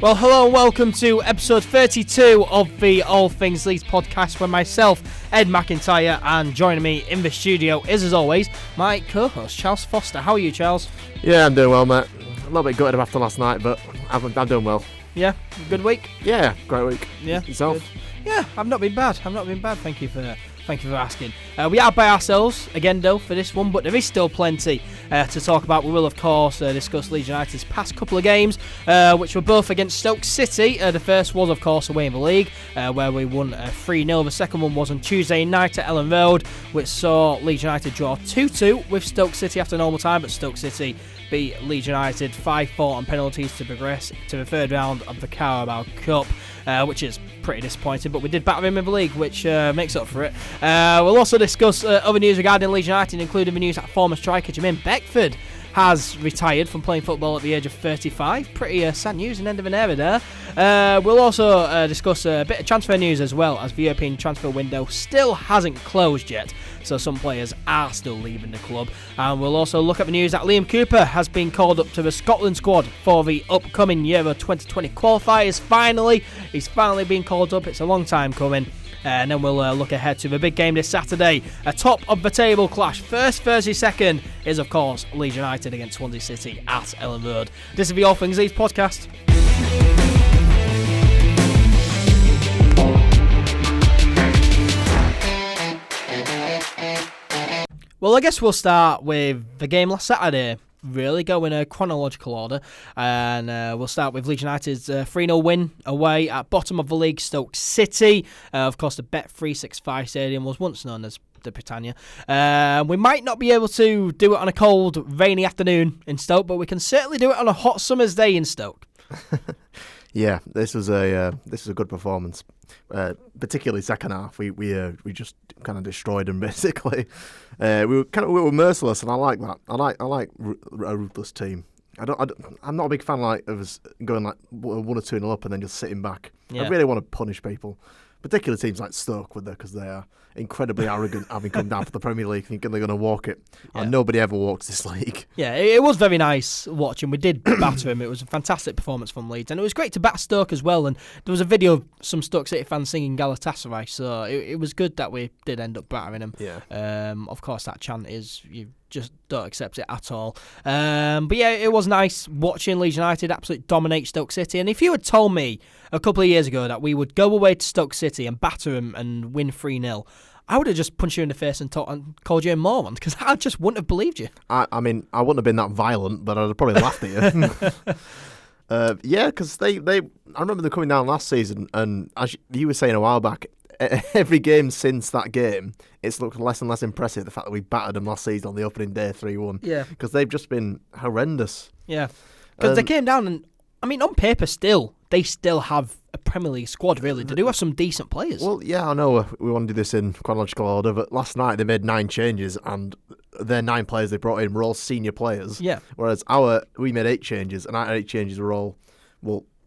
Well, hello and welcome to episode 32 of the All Things Leeds podcast with myself, Ed McIntyre, and joining me in the studio is, as always, my co-host, Charles Foster. How are you, Charles? Yeah, I'm doing well, mate. A little bit gutted after last night, but I'm doing well. Yeah, good week? Yeah, great week. Yeah, yourself? Good. Yeah, I've not been bad. Thank you for asking. We are by ourselves again, though, for this one, but there is still plenty to talk about. We will, of course, discuss Leeds United's past couple of games, which were both against Stoke City. The first was, of course, away in the league, where we won 3-0. The second one was on Tuesday night at Ellen Road, which saw Leeds United draw 2-2 with Stoke City after normal time, but Stoke City beat Leeds United 5-4 on penalties to progress to the third round of the Carabao Cup, which is pretty disappointing, but we did batter him in the league, which makes up for it. We'll also discuss other news regarding Leeds United, including the news that former striker Jermaine Beckford has retired from playing football at the age of 35. Pretty sad news and end of an era there. We'll also discuss a bit of transfer news as well, as the European transfer window still hasn't closed yet, so some players are still leaving the club. And we'll also look at the news that Liam Cooper has been called up to the Scotland squad for the upcoming Euro 2020 qualifiers. He's finally been called up. It's a long time coming. And then we'll look ahead to the big game this Saturday, a top of the table clash. First versus second is, of course, Leeds United against Swansea City at Ellen Road. This is the All Things Leeds podcast. Well, I guess we'll start with the game last Saturday. Really go in a chronological order, and we'll start with Leeds United's 3-0 win away at bottom of the league Stoke City. Of course, the Bet365 Stadium was once known as the Britannia. We might not be able to do it on a cold, rainy afternoon in Stoke, but we can certainly do it on a hot summer's day in Stoke. Yeah, this was a good performance. Particularly second half, we just kind of destroyed them basically. We were merciless, and I like that. I like a ruthless team. I'm not a big fan of us going like 1 or 2-0 up and then just sitting back. Yeah. I really want to punish people, particularly teams like Stoke, because they are incredibly arrogant, having come down for the Premier League, thinking they're going to walk it, and nobody ever walks this league. Yeah, it was very nice watching. We did batter him. It was a fantastic performance from Leeds, and it was great to batter Stoke as well. And there was a video of some Stoke City fans singing Galatasaray, so it was good that we did end up battering him. Yeah. Of course, that chant is, you just don't accept it at all. But yeah, it was nice watching Leeds United absolutely dominate Stoke City. And if you had told me a couple of years ago that we would go away to Stoke City and batter them and win 3-0, I would have just punched you in the face and called you a moron, because I just wouldn't have believed you. I mean, I wouldn't have been that violent, but I'd have probably laughed at you. Yeah, because I remember them coming down last season, and as you were saying a while back, every game since that game, it's looked less and less impressive, the fact that we battered them last season on the opening day 3-1. Yeah. Because they've just been horrendous. Yeah. Because they came down and, I mean, on paper they still have a Premier League squad, really. They do have some decent players. Well, yeah, I know we want to do this in chronological order, but last night they made 9 changes, and their 9 players they brought in were all senior players. Yeah. Whereas we made 8 changes, and our 8 changes were all,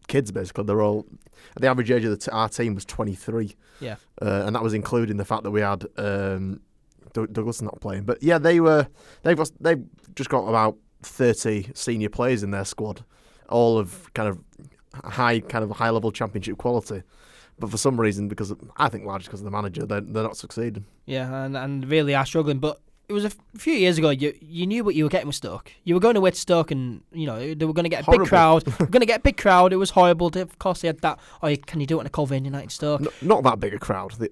kids basically. They're all, the average age of our team was 23. Yeah. And that was including the fact that we had Douglas not playing. But yeah, they've just got about 30 senior players in their squad, all of kind of high level championship quality. But for some reason, I think largely because of the manager, they're not succeeding. Yeah, and really are struggling. But it was a few years ago, you knew what you were getting with Stoke. You were going away to Stoke, and they were going to get a big crowd. It was horrible. Of course, they had that. Oh, can you do it in a Colvin United Stoke? Not that big a crowd. The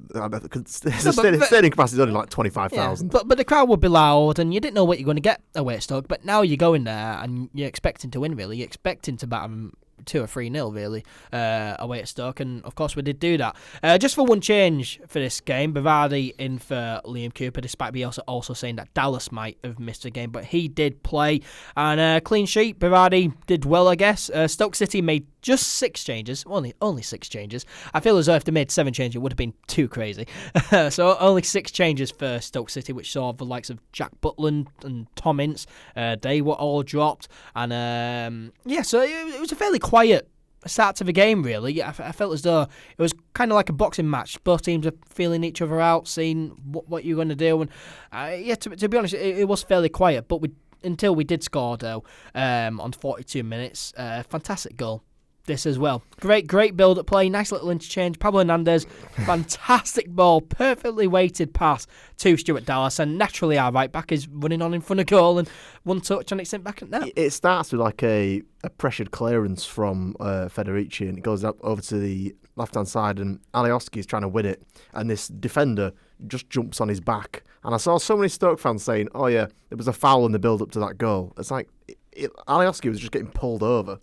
stadium capacity is only like 25,000. Yeah, but the crowd would be loud, and you didn't know what you're going to get away at Stoke. But now you go in there, and you're expecting to win. Really, you're expecting to batter them 2 or 3-0 really away at Stoke, and of course we did do that. Just for one change for this game, Bavardi in for Liam Cooper, despite Bielsa also saying that Dallas might have missed a game, but he did play, and clean sheet. Bavardi did well, I guess. Stoke City made just 6 changes, only 6 changes. I feel as though if they made 7 changes, it would have been too crazy. So only 6 changes for Stoke City, which saw the likes of Jack Butland and Tom Ince. They were all dropped, and so it was a fairly quiet start to the game, really. I felt as though it was kind of like a boxing match. Both teams are feeling each other out, seeing what you're going to do, and to be honest, it was fairly quiet. But until we did score though, on 42 minutes, fantastic goal. this as well. Great build-up play, nice little interchange. Pablo Hernandez, fantastic ball, perfectly weighted pass to Stuart Dallas, and naturally our right-back is running on in front of goal and one touch and it's sent back at net. It starts with like a pressured clearance from Federici, and it goes up over to the left-hand side, and ALAW is trying to win it, and this defender just jumps on his back. And I saw so many Stoke fans saying, oh yeah, there was a foul in the build-up to that goal. It's like, ALAW was just getting pulled over.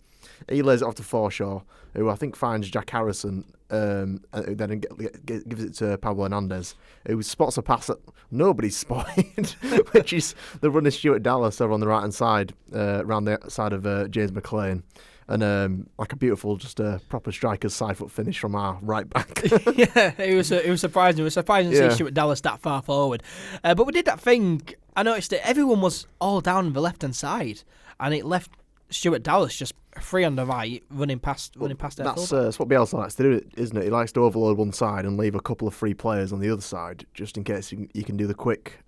He lays it off to Forshaw, who I think finds Jack Harrison, and then gives it to Pablo Hernandez, who spots a pass that nobody's spotted, which is the running Stuart Dallas over on the right-hand side, around the side of James McLean. And like a beautiful, just a proper striker's side foot finish from our right back. Yeah, it was surprising. It was surprising to see Stuart Dallas that far forward. But we did that thing. I noticed that everyone was all down the left hand side, and it left Stuart Dallas just free on the right, running past their That's what Bielsa likes to do, isn't it? He likes to overload one side and leave a couple of free players on the other side, just in case you can do the quick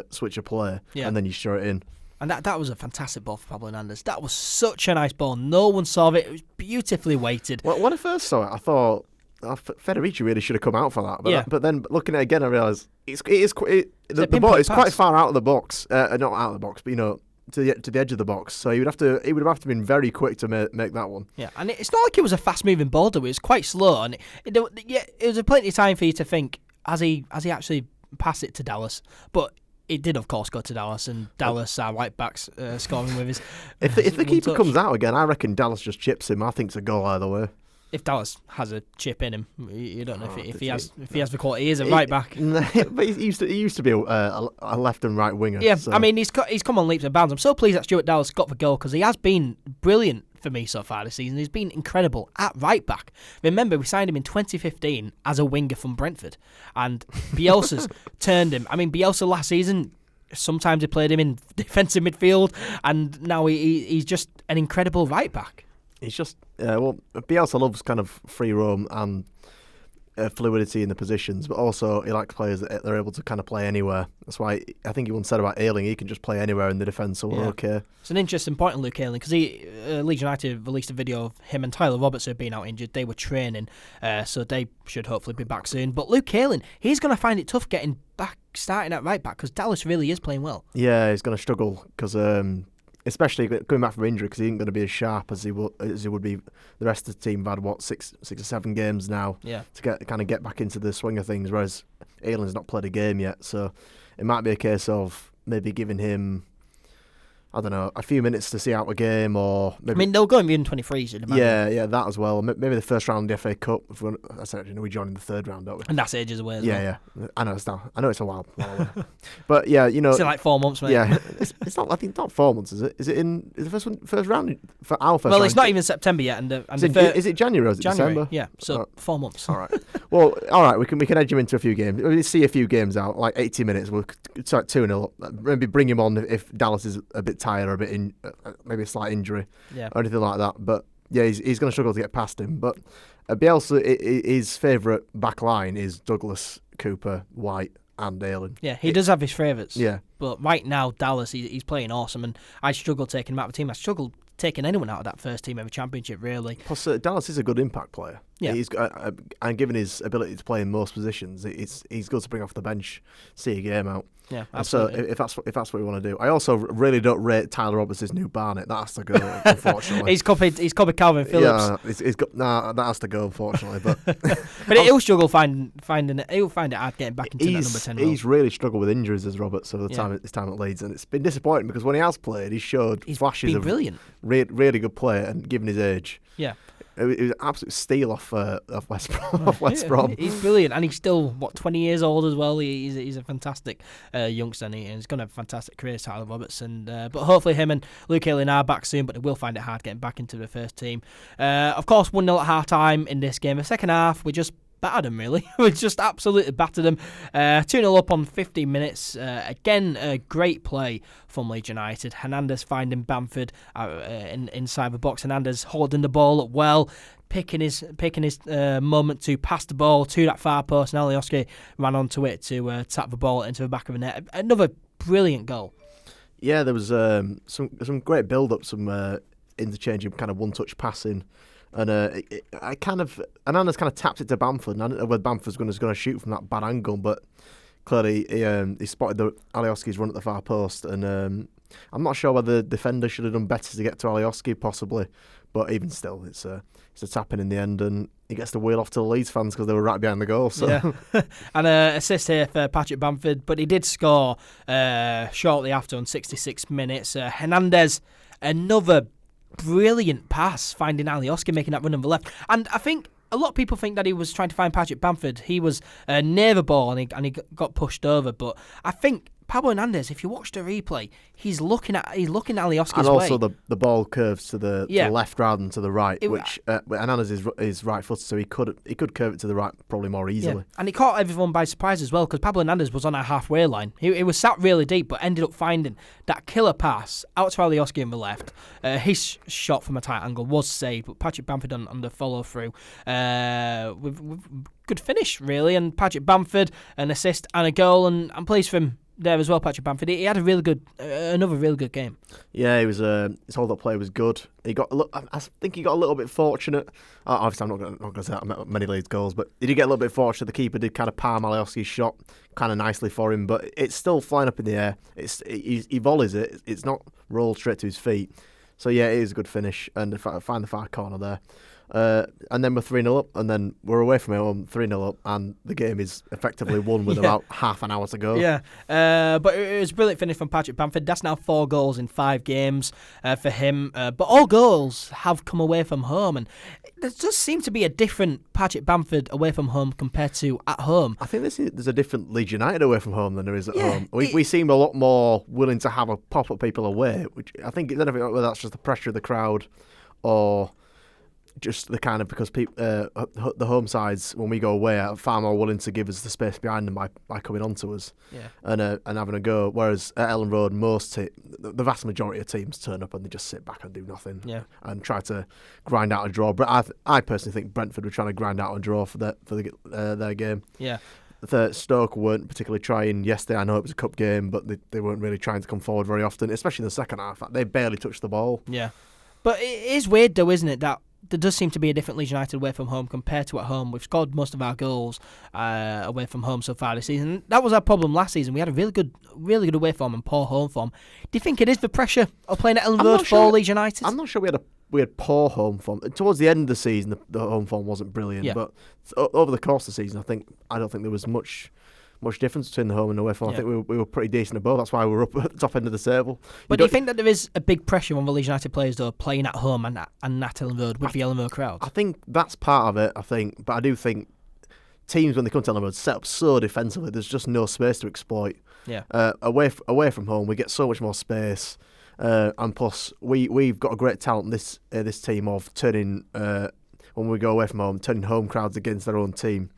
switch of play, and then you show it in. And that was a fantastic ball for Pablo Hernandez. That was such a nice ball. No one saw it. It was beautifully weighted. Well, when I first saw it, I thought Federici really should have come out for that. But then looking at it again, I realised the ball is quite far out of the box. Not out of the box, but to the edge of the box. So he would have to been very quick to make that one. Yeah, and it's not like it was a fast-moving ball, though. It was quite slow, and it was plenty of time for you to think, has he actually passed it to Dallas? But it did, of course, go to Dallas, and Dallas, our right backs, scoring with his. If the keeper comes out again, I reckon Dallas just chips him. I think it's a goal either way. If Dallas has a chip in him, you don't know if he has the quality. He is a right back. But he used to be a left and right winger. Yeah, so. I mean he's come on leaps and bounds. I'm so pleased that Stuart Dallas got the goal because he has been brilliant for me so far this season. He's been incredible at right back. Remember, we signed him in 2015 as a winger from Brentford, and Bielsa's turned him. I mean, Bielsa last season, sometimes he played him in defensive midfield, and now he's just an incredible right back. He's just Bielsa loves kind of free roam and fluidity in the positions, but also he likes players that they're able to kind of play anywhere. That's why I think he once said about Ayling, he can just play anywhere in the defence, so we're okay. It's an interesting point on Luke Ayling, because Leeds United released a video of him and Tyler Roberts, who had been out injured. They were training, so they should hopefully be back soon. But Luke Ayling, he's going to find it tough getting back, starting at right back, because Dallas really is playing well. Yeah, he's going to struggle, because especially coming back from injury, because he ain't going to be as sharp as he would be. The rest of the team have had 6 or 7 games now to get back into the swing of things, whereas Ayling's not played a game yet, so it might be a case of maybe giving him, I don't know, a few minutes to see out a game, or maybe. I mean, they'll go in the under-23s, you'd imagine. Yeah, that as well. Maybe the first round of the FA Cup. We join in the third round, don't we? And that's ages away as well. Yeah. I know it's a while away. But yeah, it's in like 4 months, mate. Yeah, it's not. I think not 4 months, is it? Is the first round for our first round? Well, it's not even September yet, is it January or is it January? December? Yeah, so 4 months. All right. Well, all right. We can edge him into a few games. We'll see a few games out, like 80 minutes. We'll start 2-0. Maybe bring him on if Dallas is a bit tired or a bit maybe a slight injury, or anything like that. But yeah, he's going to struggle to get past him. But Bielsa, his favourite back line is Douglas, Cooper, White, and Ayling. Yeah, he does have his favourites. Yeah, but right now Dallas, he's playing awesome, and I struggle taking him out of the team. I struggle taking anyone out of that first team of the Championship, really. Plus, Dallas is a good impact player. Yeah, and given his ability to play in most positions, he's good to bring off the bench, see a game out. Yeah, absolutely. So if that's what we want to do, I also really don't rate Tyler Roberts' new Barnett. That has to go, unfortunately. He's copied Calvin Phillips. Yeah, that has to go, unfortunately. But but he'll struggle finding it. He'll find it hard getting back into that number 10 role. He's really struggled with injuries as Roberts over his time at Leeds, and it's been disappointing because when he has played, he showed flashes of brilliant, really good play, and given his age, it was an absolute steal off West Brom. He's brilliant, and he's still 20 years old as well. He's a fantastic youngster, and he's going to have a fantastic career, Tyler Roberts. But hopefully him and Luke Ayling are back soon, but they will find it hard getting back into the first team. Of course, 1-0 at half time in this game. The second half, we just battered them, really. We just absolutely battered them. 2-0 up on 15 minutes. Again, a great play from Leeds United. Hernandez finding Bamford inside the box. Hernandez holding the ball up well, picking his moment to pass the ball to that far post, and ALAW ran onto it to tap the ball into the back of the net. Another brilliant goal. Yeah, there was some great build-up, some interchanging kind of one-touch passing. And Anana's kind of tapped it to Bamford, and I don't know whether Bamford's going to shoot from that bad angle, but clearly he spotted Alioski's run at the far post, and I'm not sure whether the defender should have done better to get to Alioski, possibly, but even still, it's a tap-in the end, and he gets to wheel off to the Leeds fans because they were right behind the goal. So. Yeah. And an assist here for Patrick Bamford, but he did score shortly after on 66 minutes. Hernandez, another brilliant pass, finding Alioski making that run on the left. And I think a lot of people think that he was trying to find Patrick Bamford. He was near the ball and he got pushed over. But I think Pablo Hernandez, if you watch the replay, he's looking Alioski's way. And also the ball curves to the left rather than to the right, which Hernandez is right-footed, so he could curve it to the right probably more easily. Yeah. And he caught everyone by surprise as well, because Pablo Hernandez was on our halfway line. He was sat really deep, but ended up finding that killer pass out to Alioski on the left. His shot from a tight angle was saved, but Patrick Bamford on the follow-through with good finish, really. And Patrick Bamford, an assist and a goal, and I'm pleased for him there as well, Patrick Bamford. He had a really good, another really good game. Yeah, he was. His hold-up play was good. I think he got a little bit fortunate. Obviously, I'm not going to say that many Leeds goals, but he did get a little bit fortunate. The keeper did kind of palm Alioski's shot kind of nicely for him, but it's still flying up in the air. He volleys it. It's not rolled straight to his feet. So yeah, it is a good finish, and find the far corner there. And then we're 3-0 up, and then we're away from home 3-0 up, and the game is effectively won with about half an hour to go. Yeah, but it was a brilliant finish from Patrick Bamford. That's now 4 goals in 5 games for him. But all goals have come away from home, and there does seem to be a different Patrick Bamford away from home compared to at home. I think there's a different Leeds United away from home than there is at home. We seem a lot more willing to have a pop at people away, which I think whether that's just the pressure of the crowd or just the kind of because the home sides, when we go away, are far more willing to give us the space behind them by coming onto us and having a go. Whereas at Ellen Road, the vast majority of teams turn up and they just sit back and do nothing and try to grind out a draw. But I personally think Brentford were trying to grind out a draw for their game. Yeah. Stoke weren't particularly trying yesterday. I know it was a cup game, but they weren't really trying to come forward very often, especially in the second half. They barely touched the ball. Yeah. But it is weird though, isn't it, that there does seem to be a different Leeds United away from home compared to at home. We've scored most of our goals away from home so far this season. That was our problem last season. We had a really good away form and poor home form. Do you think it is the pressure of playing at Ellen Road for Leeds United? I'm not sure we had poor home form. Towards the end of the season, the home form wasn't brilliant. But over the course of the season, I don't think there was much difference between the home and away form. I think we were pretty decent at both. That's why we were up at the top end of the table. But do you think that there is a big pressure on the Leeds United players though, playing at home and at Ellen Road with the Ellen Road crowd? I think that's part of it. But I do think teams, when they come to Ellen Road, set up so defensively. There's just no space to exploit. Yeah. Away from home, we get so much more space, and plus we've got a great talent. This team of turning when we go away from home, turning home crowds against their own team.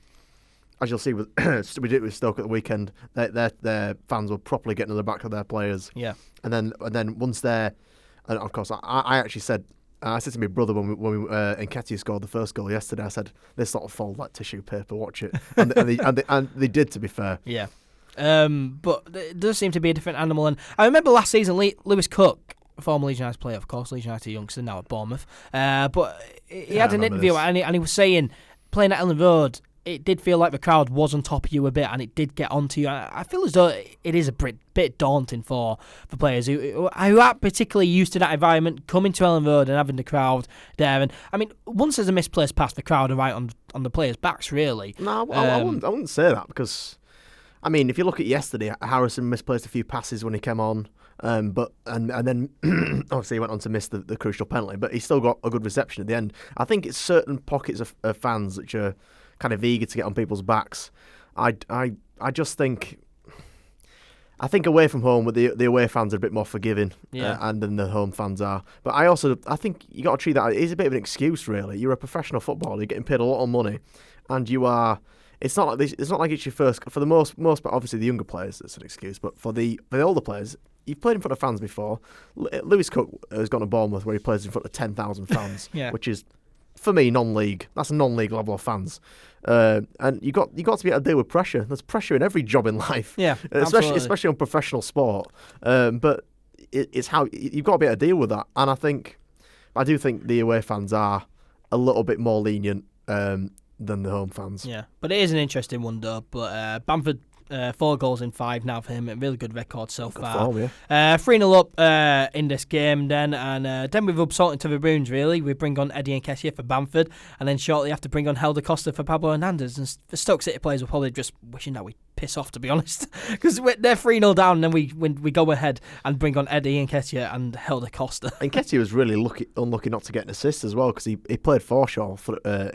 As you'll see, we did it with Stoke at the weekend. Their fans will properly get into the back of their players. Yeah. And then once they're, and of course, I actually said, I said to my brother when NkGhTg scored the first goal yesterday, I said, this sort of fold like tissue paper, watch it. And they did, to be fair. Yeah. But there does seem to be a different animal. And I remember last season, Lewis Cook, former Leeds United player, of course, Leeds United youngster, now at Bournemouth. But he had an interview and he was saying, playing at Ellen Road, it did feel like the crowd was on top of you a bit, and it did get onto you. I feel as though it is a bit daunting for players who are particularly used to that environment, coming to Ellen Road and having the crowd there. And I mean, once there's a misplaced pass, the crowd are right on the players' backs, really. No, I wouldn't say that, because I mean, if you look at yesterday, Harrison misplaced a few passes when he came on. But then obviously he went on to miss the crucial penalty, but he still got a good reception at the end. I think it's certain pockets of fans which are kind of eager to get on people's backs. I just think away from home, with the away fans are a bit more forgiving, and than the home fans are. But I think you got to treat that. It is a bit of an excuse, really. You're a professional footballer. You're getting paid a lot of money, and you are. It's not like this. It's not like it's your first. For the most part, obviously the younger players, it's an excuse. But for the older players, you've played in front of fans before. Lewis Cook has gone to Bournemouth where he plays in front of 10,000 fans, which is, for me, non-league. That's a non-league level of fans. And you got to be able to deal with pressure. There's pressure in every job in life, especially on professional sport. But it's how you've got to be able to deal with that. And I do think the away fans are a little bit more lenient than the home fans. Yeah, but it is an interesting one though. But Bamford, 4 goals in 5 now for him. A really good record so far. Form, yeah. 3-0 up in this game then, and then we rub salt into the wounds really. We bring on Eddie Nketiah for Bamford, and then shortly after bring on Helder Costa for Pablo Hernandez. And the Stoke City players were probably just wishing that we piss off, to be honest, because they're 3-0 down, and then we go ahead and bring on Eddie Nketiah and Helder Costa. Nketiah was really unlucky not to get an assist as well, because he played Forshaw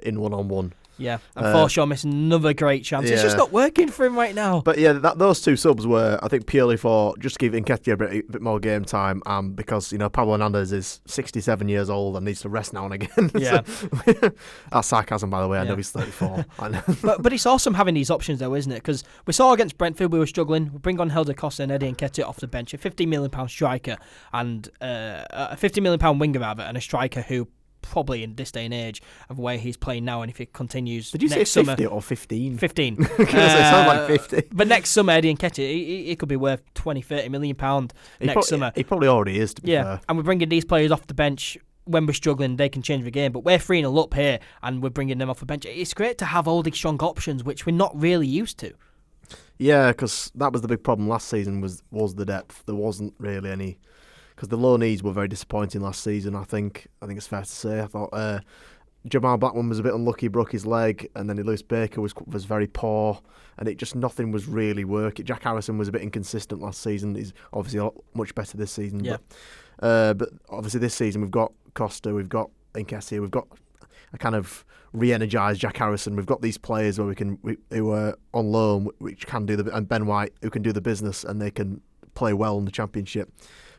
in 1-on-1. Yeah, and Forshaw missing another great chance. Yeah. It's just not working for him right now. But yeah, those 2 subs were, I think, purely for just to give Nketiah a bit more game time, because Pablo Hernandez is 67 years old and needs to rest now and again. Yeah, that's sarcasm, by the way. I know he's 34. but it's awesome having these options, though, isn't it? Because we saw against Brentford we were struggling. We bring on Helder Costa and Eddie Nketiah off the bench, a £50 million striker and a £50 million winger rather, and a striker who, probably in this day and age of where he's playing now, and if it continues. Did you next say 50 summer, or 15? 15. It sounds like 50. But next summer, Eddie Nketiah, he could be worth £20-30 million next summer. He probably already is, to be fair. And we're bringing these players off the bench. When we're struggling, they can change the game. But we're 3-0 up here, and we're bringing them off the bench. It's great to have all these strong options, which we're not really used to. Yeah, because that was the big problem last season was the depth. There wasn't really any... Because the low knees were very disappointing last season, I think it's fair to say. I thought Jamal Blackman was a bit unlucky, broke his leg, and then Lewis Baker was very poor, and nothing was really working. Jack Harrison was a bit inconsistent last season. He's obviously much better this season. Yeah. But obviously this season we've got Costa, we've got Nketiah, we've got a kind of re-energised Jack Harrison. We've got these players who are on loan, which can do and Ben White, who can do the business, and they can play well in the Championship.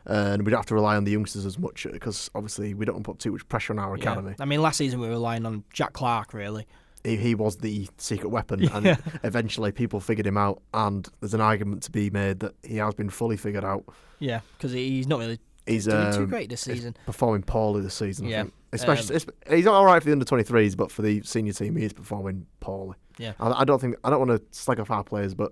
And we don't have to rely on the youngsters as much because obviously we don't want to put too much pressure on our academy. I mean, last season we were relying on Jack Clark, really. He was the secret weapon, and eventually people figured him out, and there's an argument to be made that he has been fully figured out. Yeah, because he's not really doing too great this season. He's performing poorly this season, I think. Especially, he's all right for the under-23s, but for the senior team, he is performing poorly. Yeah, I don't want to slag off our players, but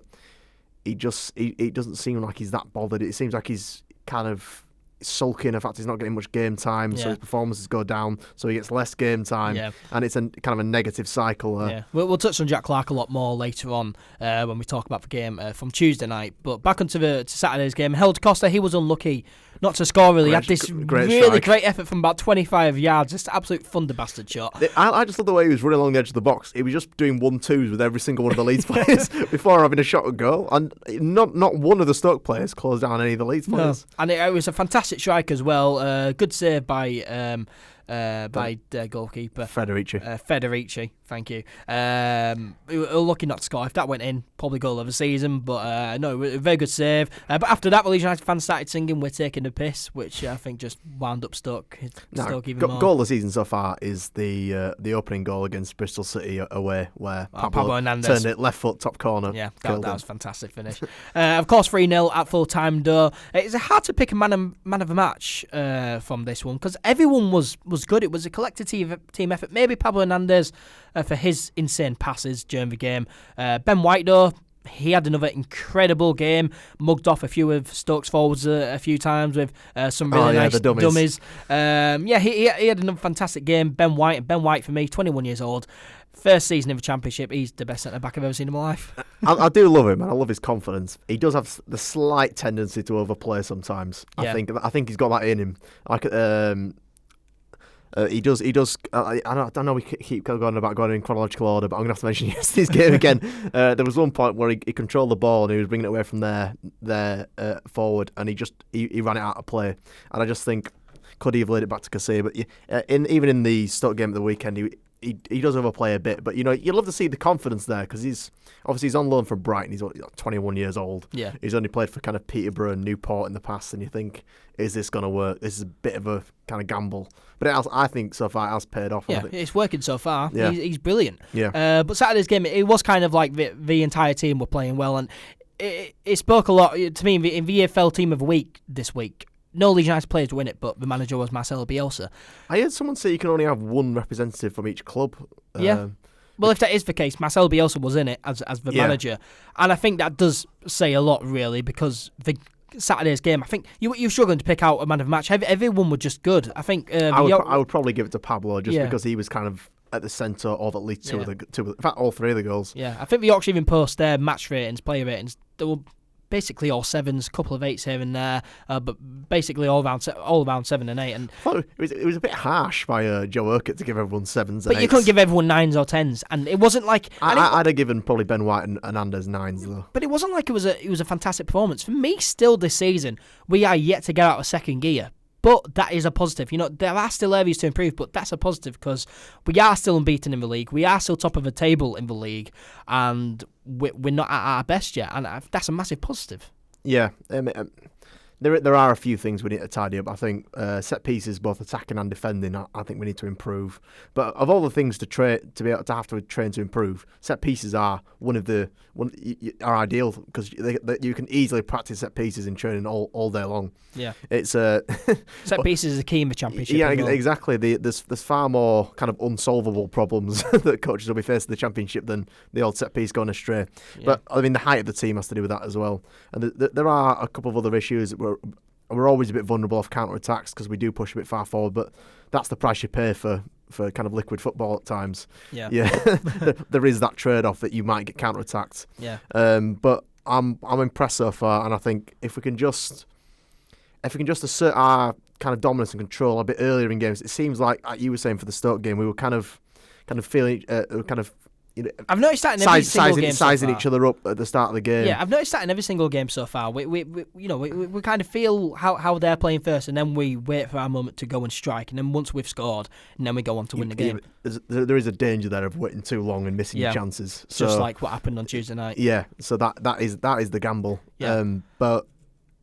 he doesn't seem like he's that bothered. It seems like he's kind of sulking. In fact, he's not getting much game time, so his performances go down, so he gets less game time, and it's a kind of a negative cycle there. Yeah, we'll touch on Jack Clark a lot more later on when we talk about the game from Tuesday night. But back onto Saturday's game, Helder Costa, he was unlucky not to score really. He had this really great effort from about 25 yards, just absolute thunder bastard shot. I just love the way he was running along the edge of the box. He was just doing 1-2s with every single one of the Leeds players before having a shot at goal, and not one of the Stoke players closed down any of the Leeds players. And it was a fantastic strike as well. Good save by their goalkeeper Federici, thank you. We were lucky not to score. If that went in, probably goal of the season, but no, a very good save. But after that, the Leeds United fans started singing "We're taking the piss," which I think just wound up Stoke even more. Goal of the season so far is the opening goal against Bristol City away, where Pablo Hernandez turned it left foot top corner. Yeah, that was a fantastic finish. Of course, 3-0 at full time though. It's hard to pick a man of the match from this one because everyone was good. It was a collective team effort. Maybe Pablo Hernandez for his insane passes during the game. Ben White, though, he had another incredible game. Mugged off a few of Stoke's forwards a few times with some really nice dummies. He had another fantastic game. Ben White for me, 21 years old. First season in the Championship, he's the best centre-back I've ever seen in my life. I do love him, and I love his confidence. He does have the slight tendency to overplay sometimes. I think he's got that in him. He does. I know we keep going about going in chronological order, but I'm going to have to mention yesterday's game again. There was one point where he controlled the ball and he was bringing it away from their forward, and he ran it out of play. And I just think, could he have laid it back to Casey? But even in the Stoke game at the weekend, he does overplay a bit. But you love to see the confidence there because he's on loan from Brighton. He's 21 years old. Yeah, he's only played for kind of Peterborough and Newport in the past, and you think, is this going to work? This is a bit of a kind of gamble. But I think so far it has paid off. Yeah, it's working so far. Yeah. He's brilliant. Yeah. But Saturday's game, it was kind of like the entire team were playing well, and it spoke a lot to me in the EFL Team of the Week this week. No Leeds United players to win it, but the manager was Marcelo Bielsa. I heard someone say you can only have one representative from each club. Yeah. Well, if that is the case, Marcelo Bielsa was in it as the manager, and I think that does say a lot, really, because Saturday's game, I think you're struggling to pick out a man of the match. Everyone were just good. I think I would probably give it to Pablo just because he was kind of at the centre of at least two, in fact, all three of the goals. Yeah, I think the Yorkshire even post their match ratings, player ratings, they were basically all 7s, a couple of 8s here and there, but basically all around 7 and 8. And I thought it was a bit harsh by Joe Urquhart to give everyone 7s and 8s. But you couldn't give everyone 9s or 10s, and it wasn't like I'd have given probably Ben White and Anders 9s though. But it wasn't like it was a fantastic performance for me. Still, this season we are yet to get out of second gear. But that is a positive. There are still areas to improve, but that's a positive because we are still unbeaten in the league. We are still top of the table in the league, and we're not at our best yet, and that's a massive positive. Yeah, there are a few things we need to tidy up. I think set pieces, both attacking and defending, I think we need to improve. But of all the things to be able to have to train to improve, set pieces are are ideal because you can easily practice set pieces in training all day long. Yeah, it's set pieces is a key in the Championship. Yeah, exactly. There's far more kind of unsolvable problems that coaches will be facing in the Championship than the old set piece going astray. Yeah. But I mean, the height of the team has to do with that as well. And there are a couple of other issues. We're always a bit vulnerable off counter attacks because we do push a bit far forward, but that's the price you pay for kind of liquid football at times. Yeah. There is that trade off that you might get counter attacked. Yeah. But I'm impressed so far, and I think if we can just assert our kind of dominance and control a bit earlier in games, it seems like you were saying for the Stoke game, we were kind of feeling I've noticed that in every single game sizing each other up at the start of the game. Yeah, I've noticed that in every single game so far. We kind of feel how they're playing first, and then we wait for our moment to go and strike, and then once we've scored, and then we go on to win the game. There is a danger there of waiting too long and missing your chances. So, just like what happened on Tuesday night. Yeah, so that is the gamble. Yeah. But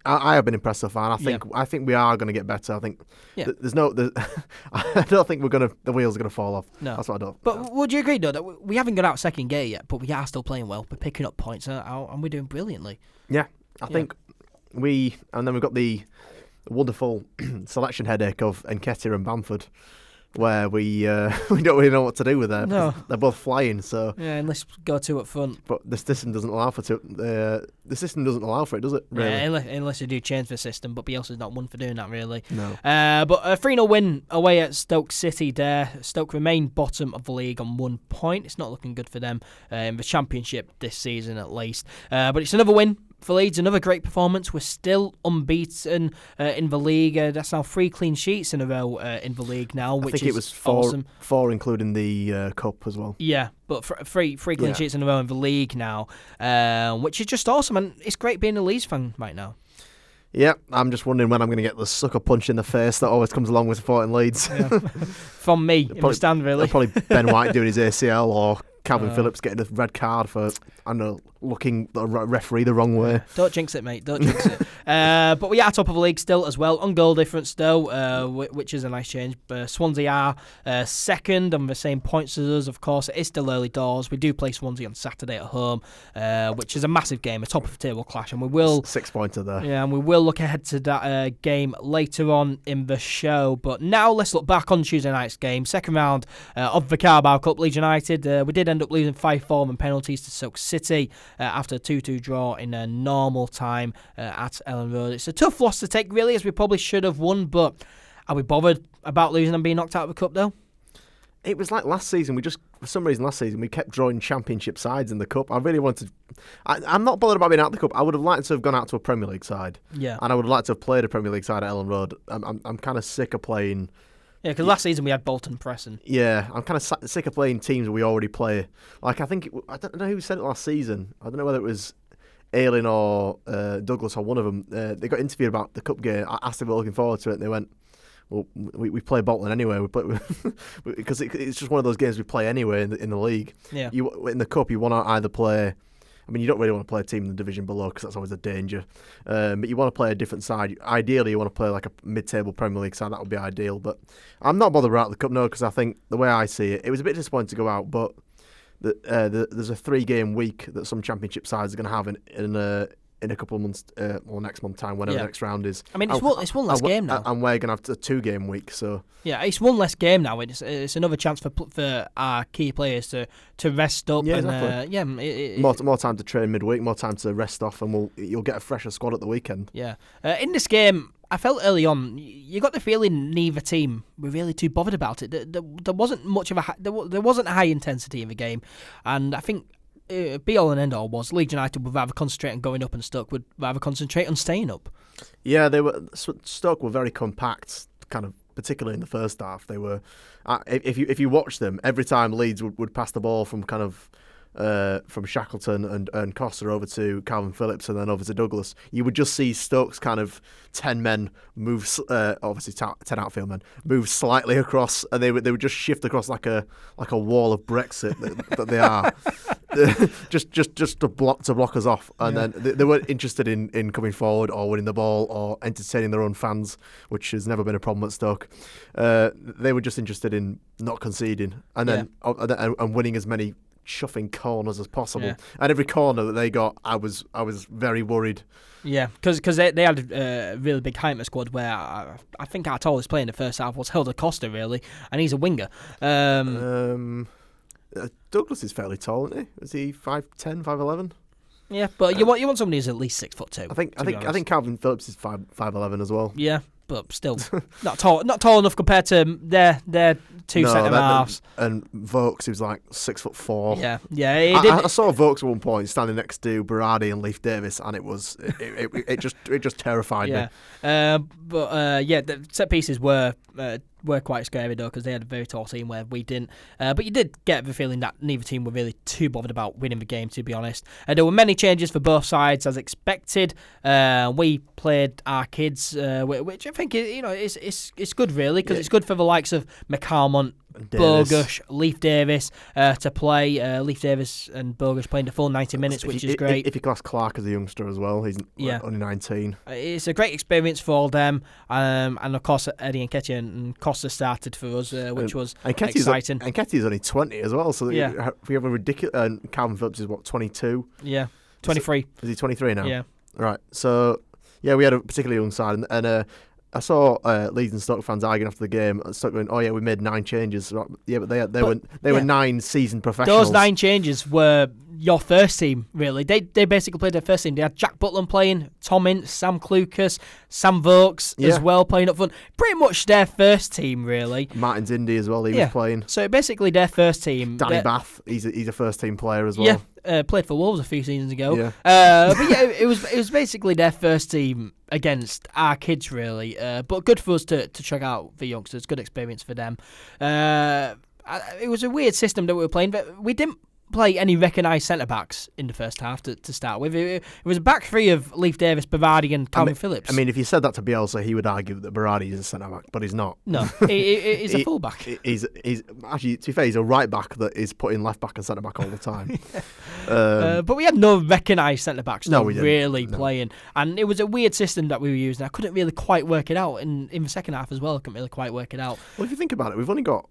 I have been impressed so far, and I think we are going to get better. I think I don't think the wheels are going to fall off. No, that's what I don't. But would you agree though that we haven't got out second gear yet, but we are still playing well. We're picking up points, and we're doing brilliantly. Yeah, I think we've got the wonderful selection headache of NkGhTg and Bamford, where we don't really know what to do with them. No, they're both flying. So yeah, unless go 2 up front. But the system doesn't allow for the system doesn't allow for it, does it? Really? Yeah, unless you do change the system. But Bielsa's not one for doing that, really. No. But a 3-0 win away at Stoke City there. Stoke remain bottom of the league on 1 point. It's not looking good for them in the Championship this season, at least. But it's another win for Leeds, another great performance. We're still unbeaten in the league. That's now 3 clean sheets in a row in the league now, which is I think it was awesome. 4 including the cup as well. Yeah, but 3 clean sheets in a row in the league now, which is just awesome, and it's great being a Leeds fan right now. Yeah, I'm just wondering when I'm going to get the sucker punch in the face that always comes along with supporting Leeds. Yeah. From me, in the stand, really. Probably Ben White doing his ACL or Calvin Phillips getting a red card for, I don't know, looking the referee the wrong way. Don't jinx it, mate. Don't jinx it. But we are top of the league still as well, on goal difference though, which is a nice change. Swansea are second on the same points as us, of course. It is still early doors. We do play Swansea on Saturday at home, which is a massive game, a top of the table clash, and we will 6 pointer there. Yeah, and we will look ahead to that game later on in the show. But now let's look back on Tuesday night's game, second round of the Carabao Cup. Leeds United, we did end up losing 5-4 and penalties to Stoke City after a 2-2 draw in a normal time at Ellen Road. It's a tough loss to take, really, as we probably should have won, but are we bothered about losing and being knocked out of the cup, though? It was like last season. For some reason, we kept drawing Championship sides in the cup. I really wanted. I'm not bothered about being out of the cup. I would have liked to have gone out to a Premier League side. Yeah. And I would have liked to have played a Premier League side at Ellen Road. I'm kind of sick of playing. Yeah, because last season we had Bolton pressing. Yeah, I'm kind of sick of playing teams we already play. Like, I don't know who said it last season. I don't know whether it was Ailing or Douglas or one of them. They got interviewed about the cup game. I asked if they were looking forward to it, and they went, well, we play Bolton anyway. We play because it's just one of those games we play anyway in the league. Yeah. In the cup, you want to either play. I mean, you don't really want to play a team in the division below because that's always a danger. But you want to play a different side. Ideally, you want to play like a mid-table Premier League side. That would be ideal. But I'm not bothered about the cup, no, because I think the way I see it, it was a bit disappointing to go out. But there's a 3-game week that some Championship sides are going to have in a couple of months or next month time, whenever the next round is. I mean, it's one less game now, and we're gonna have a 2-game week. So yeah, it's one less game now. It's another chance for our key players to rest up. Yeah, and, exactly. More time to train midweek, more time to rest off, and you'll get a fresher squad at the weekend. Yeah, in this game, I felt early on, you got the feeling neither team were really too bothered about it. There wasn't much of there wasn't high intensity in the game, and I think. Be all and end all was Leeds United would rather concentrate on going up, and Stoke would rather concentrate on staying up. Yeah, Stoke were very compact, kind of particularly in the first half. They were, if you watch them, every time Leeds would pass the ball from kind of from Shackleton and Costa over to Calvin Phillips and then over to Douglas, you would just see Stoke's kind of 10 men move, obviously 10 outfield men, move slightly across, and they would just shift across like a wall of Brexit that they are. just to block us off, and then they weren't interested in coming forward or winning the ball or entertaining their own fans, which has never been a problem at Stoke. They were just interested in not conceding and then and winning as many chuffing corners as possible. And every corner that they got, I was very worried. Yeah, because they had a really big height in the squad where I think our tallest player in the first half was Helder Costa, really, and he's a winger. Douglas is fairly tall, isn't he? Is he 5'10", 5'11"? Yeah, but you want somebody who's at least 6'2". I think Calvin Phillips is 5'11" as well. Yeah, but still not tall enough compared to their two centre halves. And Vokes, who's like 6'4". Yeah. I saw Vokes at one point standing next to Berardi and Leif Davis, and it just terrified me. The set pieces were quite scary though, because they had a very tall team where we didn't. But you did get the feeling that neither team were really too bothered about winning the game, to be honest. There were many changes for both sides as expected. We played our kids, which I think it's good really, because it's good for the likes of McCalmont, Bogush, Leif Davis to play. Leif Davis and Bogush playing the full 90 minutes, which is great. If you class Clark as a youngster as well, he's only 19. It's a great experience for all them, and of course Eddie NkGhTg and Costa started for us, which was exciting. NkGhTg's only 20 as well, so we have a ridiculous. Calvin Phillips is 22? Yeah, 23. Is he 23 now? Yeah. Right. So we had a particularly young side, and I saw Leeds and Stoke fans arguing after the game. Stoke going, "Oh yeah, we made 9 changes." Yeah, but they were 9 seasoned professionals. Those 9 changes were your first team, really. They basically played their first team. They had Jack Butland playing, Tom Ince, Sam Clucas, Sam Vokes as well playing up front. Pretty much their first team, really. Martin Zindi as well. He was playing. So basically their first team. Danny Bath, he's a first team player as well. Yeah, played for Wolves a few seasons ago. Yeah. It was basically their first team against our kids, really. But good for us to check out the youngsters. Good experience for them. It was a weird system that we were playing, but we didn't play any recognised centre-backs in the first half to start with. It was a back three of Leif Davis, Berardi and Calvin Phillips. I mean, if you said that to Bielsa, he would argue that Berardi is a centre-back, but he's not. No, he's a full-back. He's actually, to be fair, he's a right-back that is putting left-back and centre-back all the time. But we had no recognised centre-backs really playing. And it was a weird system that we were using. I couldn't really quite work it out. In the second half as well, I couldn't really quite work it out. Well, if you think about it, we've only got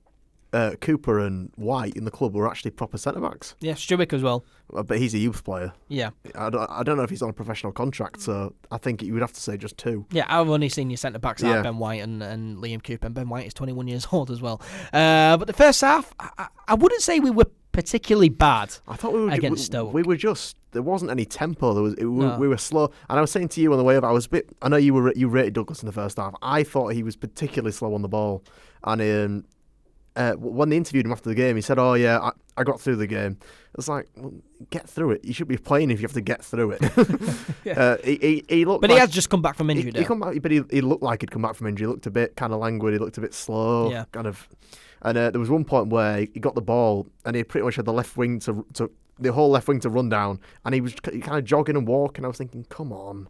Cooper and White in the club were actually proper centre-backs. Yeah, Struick as well. But he's a youth player. Yeah. I don't know if he's on a professional contract, so I think you would have to say just 2. Yeah, I've only seen your centre-backs are Ben White and Liam Cooper, and Ben White is 21 years old as well. But the first half, I wouldn't say we were particularly bad. I thought we were against Stoke. We were just, there wasn't any tempo. We were slow, and I was saying to you on the way up, I know you rated Douglas in the first half. I thought he was particularly slow on the ball, and when they interviewed him after the game, he said, "Oh yeah, I got through the game." It's like, well, get through it. You should be playing if you have to get through it. He looked, but he has just come back from injury. He looked like he'd come back from injury. He looked a bit kind of languid. He looked a bit slow. Yeah. Kind of. And there was one point where he got the ball and he pretty much had the left wing the whole left wing to run down, and he was kind of jogging and walking. I was thinking, come on,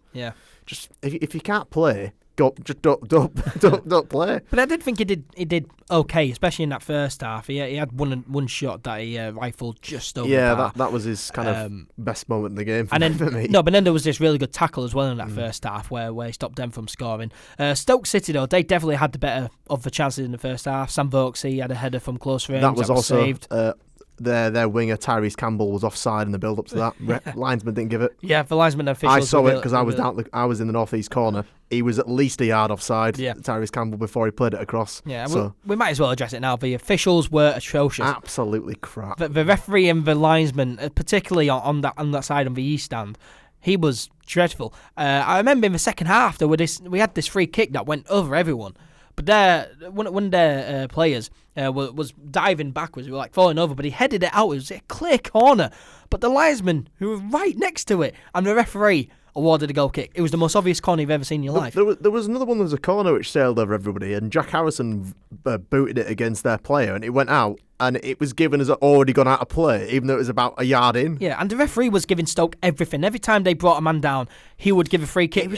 just if you can't play, just don't play. But I did think he did okay, especially in that first half. He had one shot that he rifled just over. Yeah, that was his kind of best moment in the game for me. No, but then there was this really good tackle as well in that first half where he stopped them from scoring. Stoke City though, they definitely had the better of the chances in the first half. Sam Vokes, he had a header from close range that was also saved. their winger Tyrese Campbell was offside in the build up to that. Linesman didn't give it. Yeah, the linesman officials. I saw it because I was in the northeast corner. He was at least a yard offside, Tyrese Campbell, before he played it across. Yeah, so we might as well address it now. The officials were atrocious. Absolutely crap. The referee and the linesman, particularly on that side on the east stand, he was dreadful. I remember in the second half we had this free kick that went over everyone. But one of their players was diving backwards. We were like falling over, but he headed it out. It was a clear corner. But the linesman, who was right next to it, and the referee awarded a goal kick. It was the most obvious corner you've ever seen in your life. There was another one. There was a corner which sailed over everybody, and Jack Harrison booted it against their player, and it went out, and it was given as already gone out of play, even though it was about a yard in. Yeah, and the referee was giving Stoke everything. Every time they brought a man down, he would give a free kick. He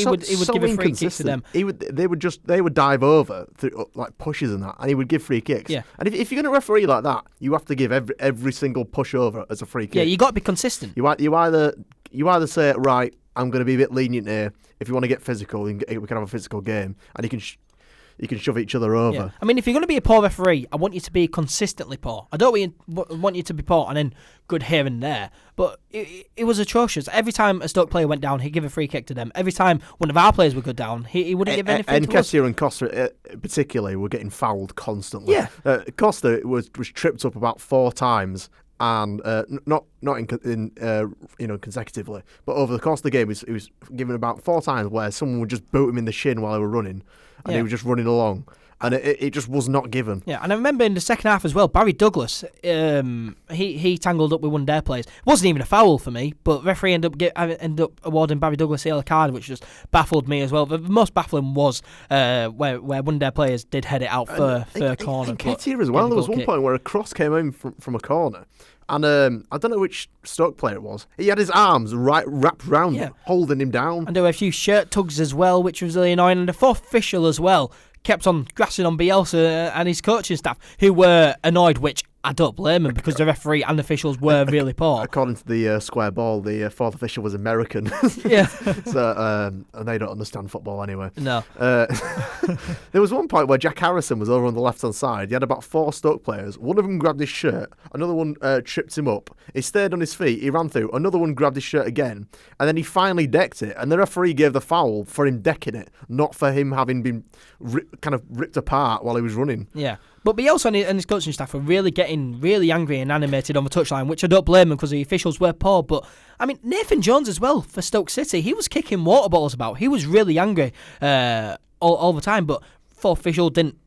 would give a free kick to them. They would dive over through like pushes and that, and he would give free kicks. Yeah. And if you're going to referee like that, you have to give every single push over as a free kick. Yeah, you got to be consistent. You either say, right, I'm going to be a bit lenient here. If you want to get physical, we can have a physical game, and you can shove each other over. Yeah. I mean, if you're going to be a poor referee, I want you to be consistently poor. I don't want you to be poor and then good here and there. But it was atrocious. Every time a Stoke player went down, he'd give a free kick to them. Every time one of our players would go down, he wouldn't give anything to us. NkGhTg and Costa particularly were getting fouled constantly. Yeah. Costa was tripped up about 4 times. And not consecutively, but over the course of the game, he was given about 4 times where someone would just boot him in the shin while they were running, and he was just running along, and it just was not given. Yeah, and I remember in the second half as well, Barry Douglas, he tangled up with one of their players. It wasn't even a foul for me, but referee ended up awarding Barry Douglas a yellow card, which just baffled me as well. The most baffling was where one of their players did head it out for a corner. And NkGhTg as well. There was one point where a cross came in from a corner. And I don't know which Stoke player it was. He had his arms wrapped around him, holding him down. And there were a few shirt tugs as well, which was really annoying. And the fourth official as well kept on grassing on Bielsa and his coaching staff, who were annoyed, which I don't blame them, because the referee and officials were really poor. According to the Square Ball, the fourth official was American. Yeah. So and they don't understand football anyway. No. There was one point where Jack Harrison was over on the left-hand side. He had about 4 Stoke players. One of them grabbed his shirt. Another one tripped him up. He stayed on his feet. He ran through. Another one grabbed his shirt again. And then he finally decked it. And the referee gave the foul for him decking it, not for him having been kind of ripped apart while he was running. Yeah. But Bielsa and his coaching staff were really getting really angry and animated on the touchline, which I don't blame them because the officials were poor. But, I mean, Nathan Jones as well for Stoke City, he was kicking water bottles about. He was really angry all the time, but 4th official didn't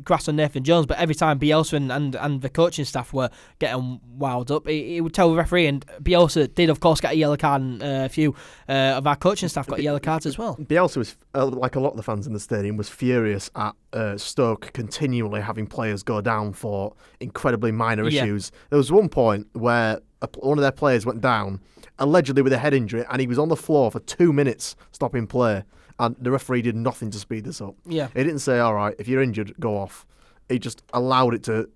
grass on Nathan Jones, but every time Bielsa and the coaching staff were getting wound up, he would tell the referee, and Bielsa did, of course, get a yellow card, and a few of our coaching staff got yellow cards as well. Bielsa was, like a lot of the fans in the stadium, was furious at Stoke continually having players go down for incredibly minor issues. There was one point where one of their players went down, allegedly with a head injury, and he was on the floor for 2 minutes stopping play. And the referee did nothing to speed this up. Yeah. He didn't say, all right, if you're injured, go off. He just allowed it to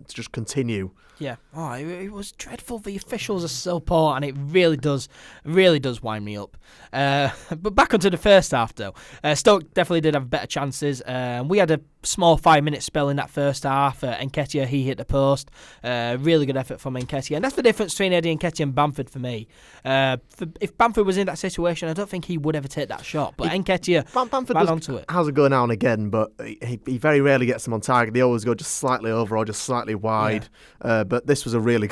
just continue. Yeah. Oh, it was dreadful. The officials are so poor, and it really does wind me up. But back onto the first half, though. Stoke definitely did have better chances. We had a small 5-minute spell in that first half. NkGhTg, he hit the post. Really good effort from NkGhTg. And that's the difference between Eddie NkGhTg and Bamford for me. If Bamford was in that situation, I don't think he would ever take that shot. But NkGhTg ran onto it. Has a go now and again, but he very rarely gets them on target. They always go just slightly over or just slightly wide. Yeah. But this was a really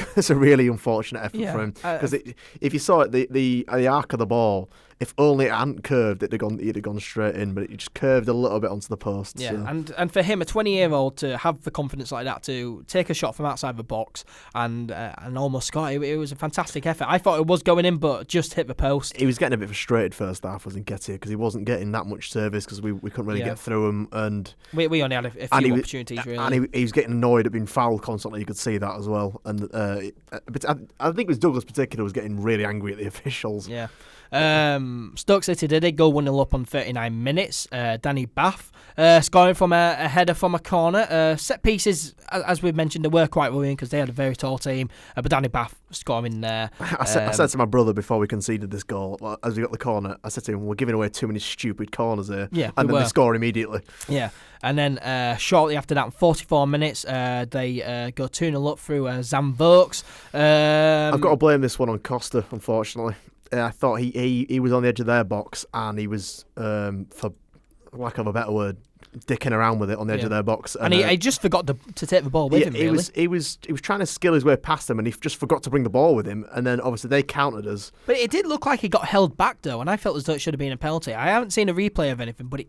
unfortunate effort for him. Because if you saw it, the arc of the ball, if only it hadn't curved, it'd have gone straight in, but it just curved a little bit onto the post. Yeah, so. and for him, a 20-year-old, to have the confidence like that, to take a shot from outside the box and almost score, it was a fantastic effort. I thought it was going in, but just hit the post. He was getting a bit frustrated first half, was NkGhTg, because he wasn't getting that much service because we couldn't really get through him. And we only had a few opportunities, really. And he was getting annoyed at being fouled constantly. You could see that as well. And but I think it was Douglas particular was getting really angry at the officials. Yeah. Stoke City did go 1-0 up on 39 minutes. Danny Bath scoring from a header from a corner. Set pieces, as we've mentioned, they were quite worrying because they had a very tall team. But Danny Bath scoring there. I said to my brother before we conceded this goal, as we got the corner, I said to him, we're giving away too many stupid corners here. Yeah, and then they score immediately. Yeah. And then shortly after that, 44 minutes, they go 2-0 up through Zam Vokes. I've got to blame this one on Costa, unfortunately. I thought he was on the edge of their box and he was, for lack of a better word, dicking around with it on the edge of their box. And he just forgot to take the ball with him, really. He was trying to skill his way past them and he just forgot to bring the ball with him. And then, obviously, they countered us. But it did look like he got held back, though, and I felt as though it should have been a penalty. I haven't seen a replay of anything, but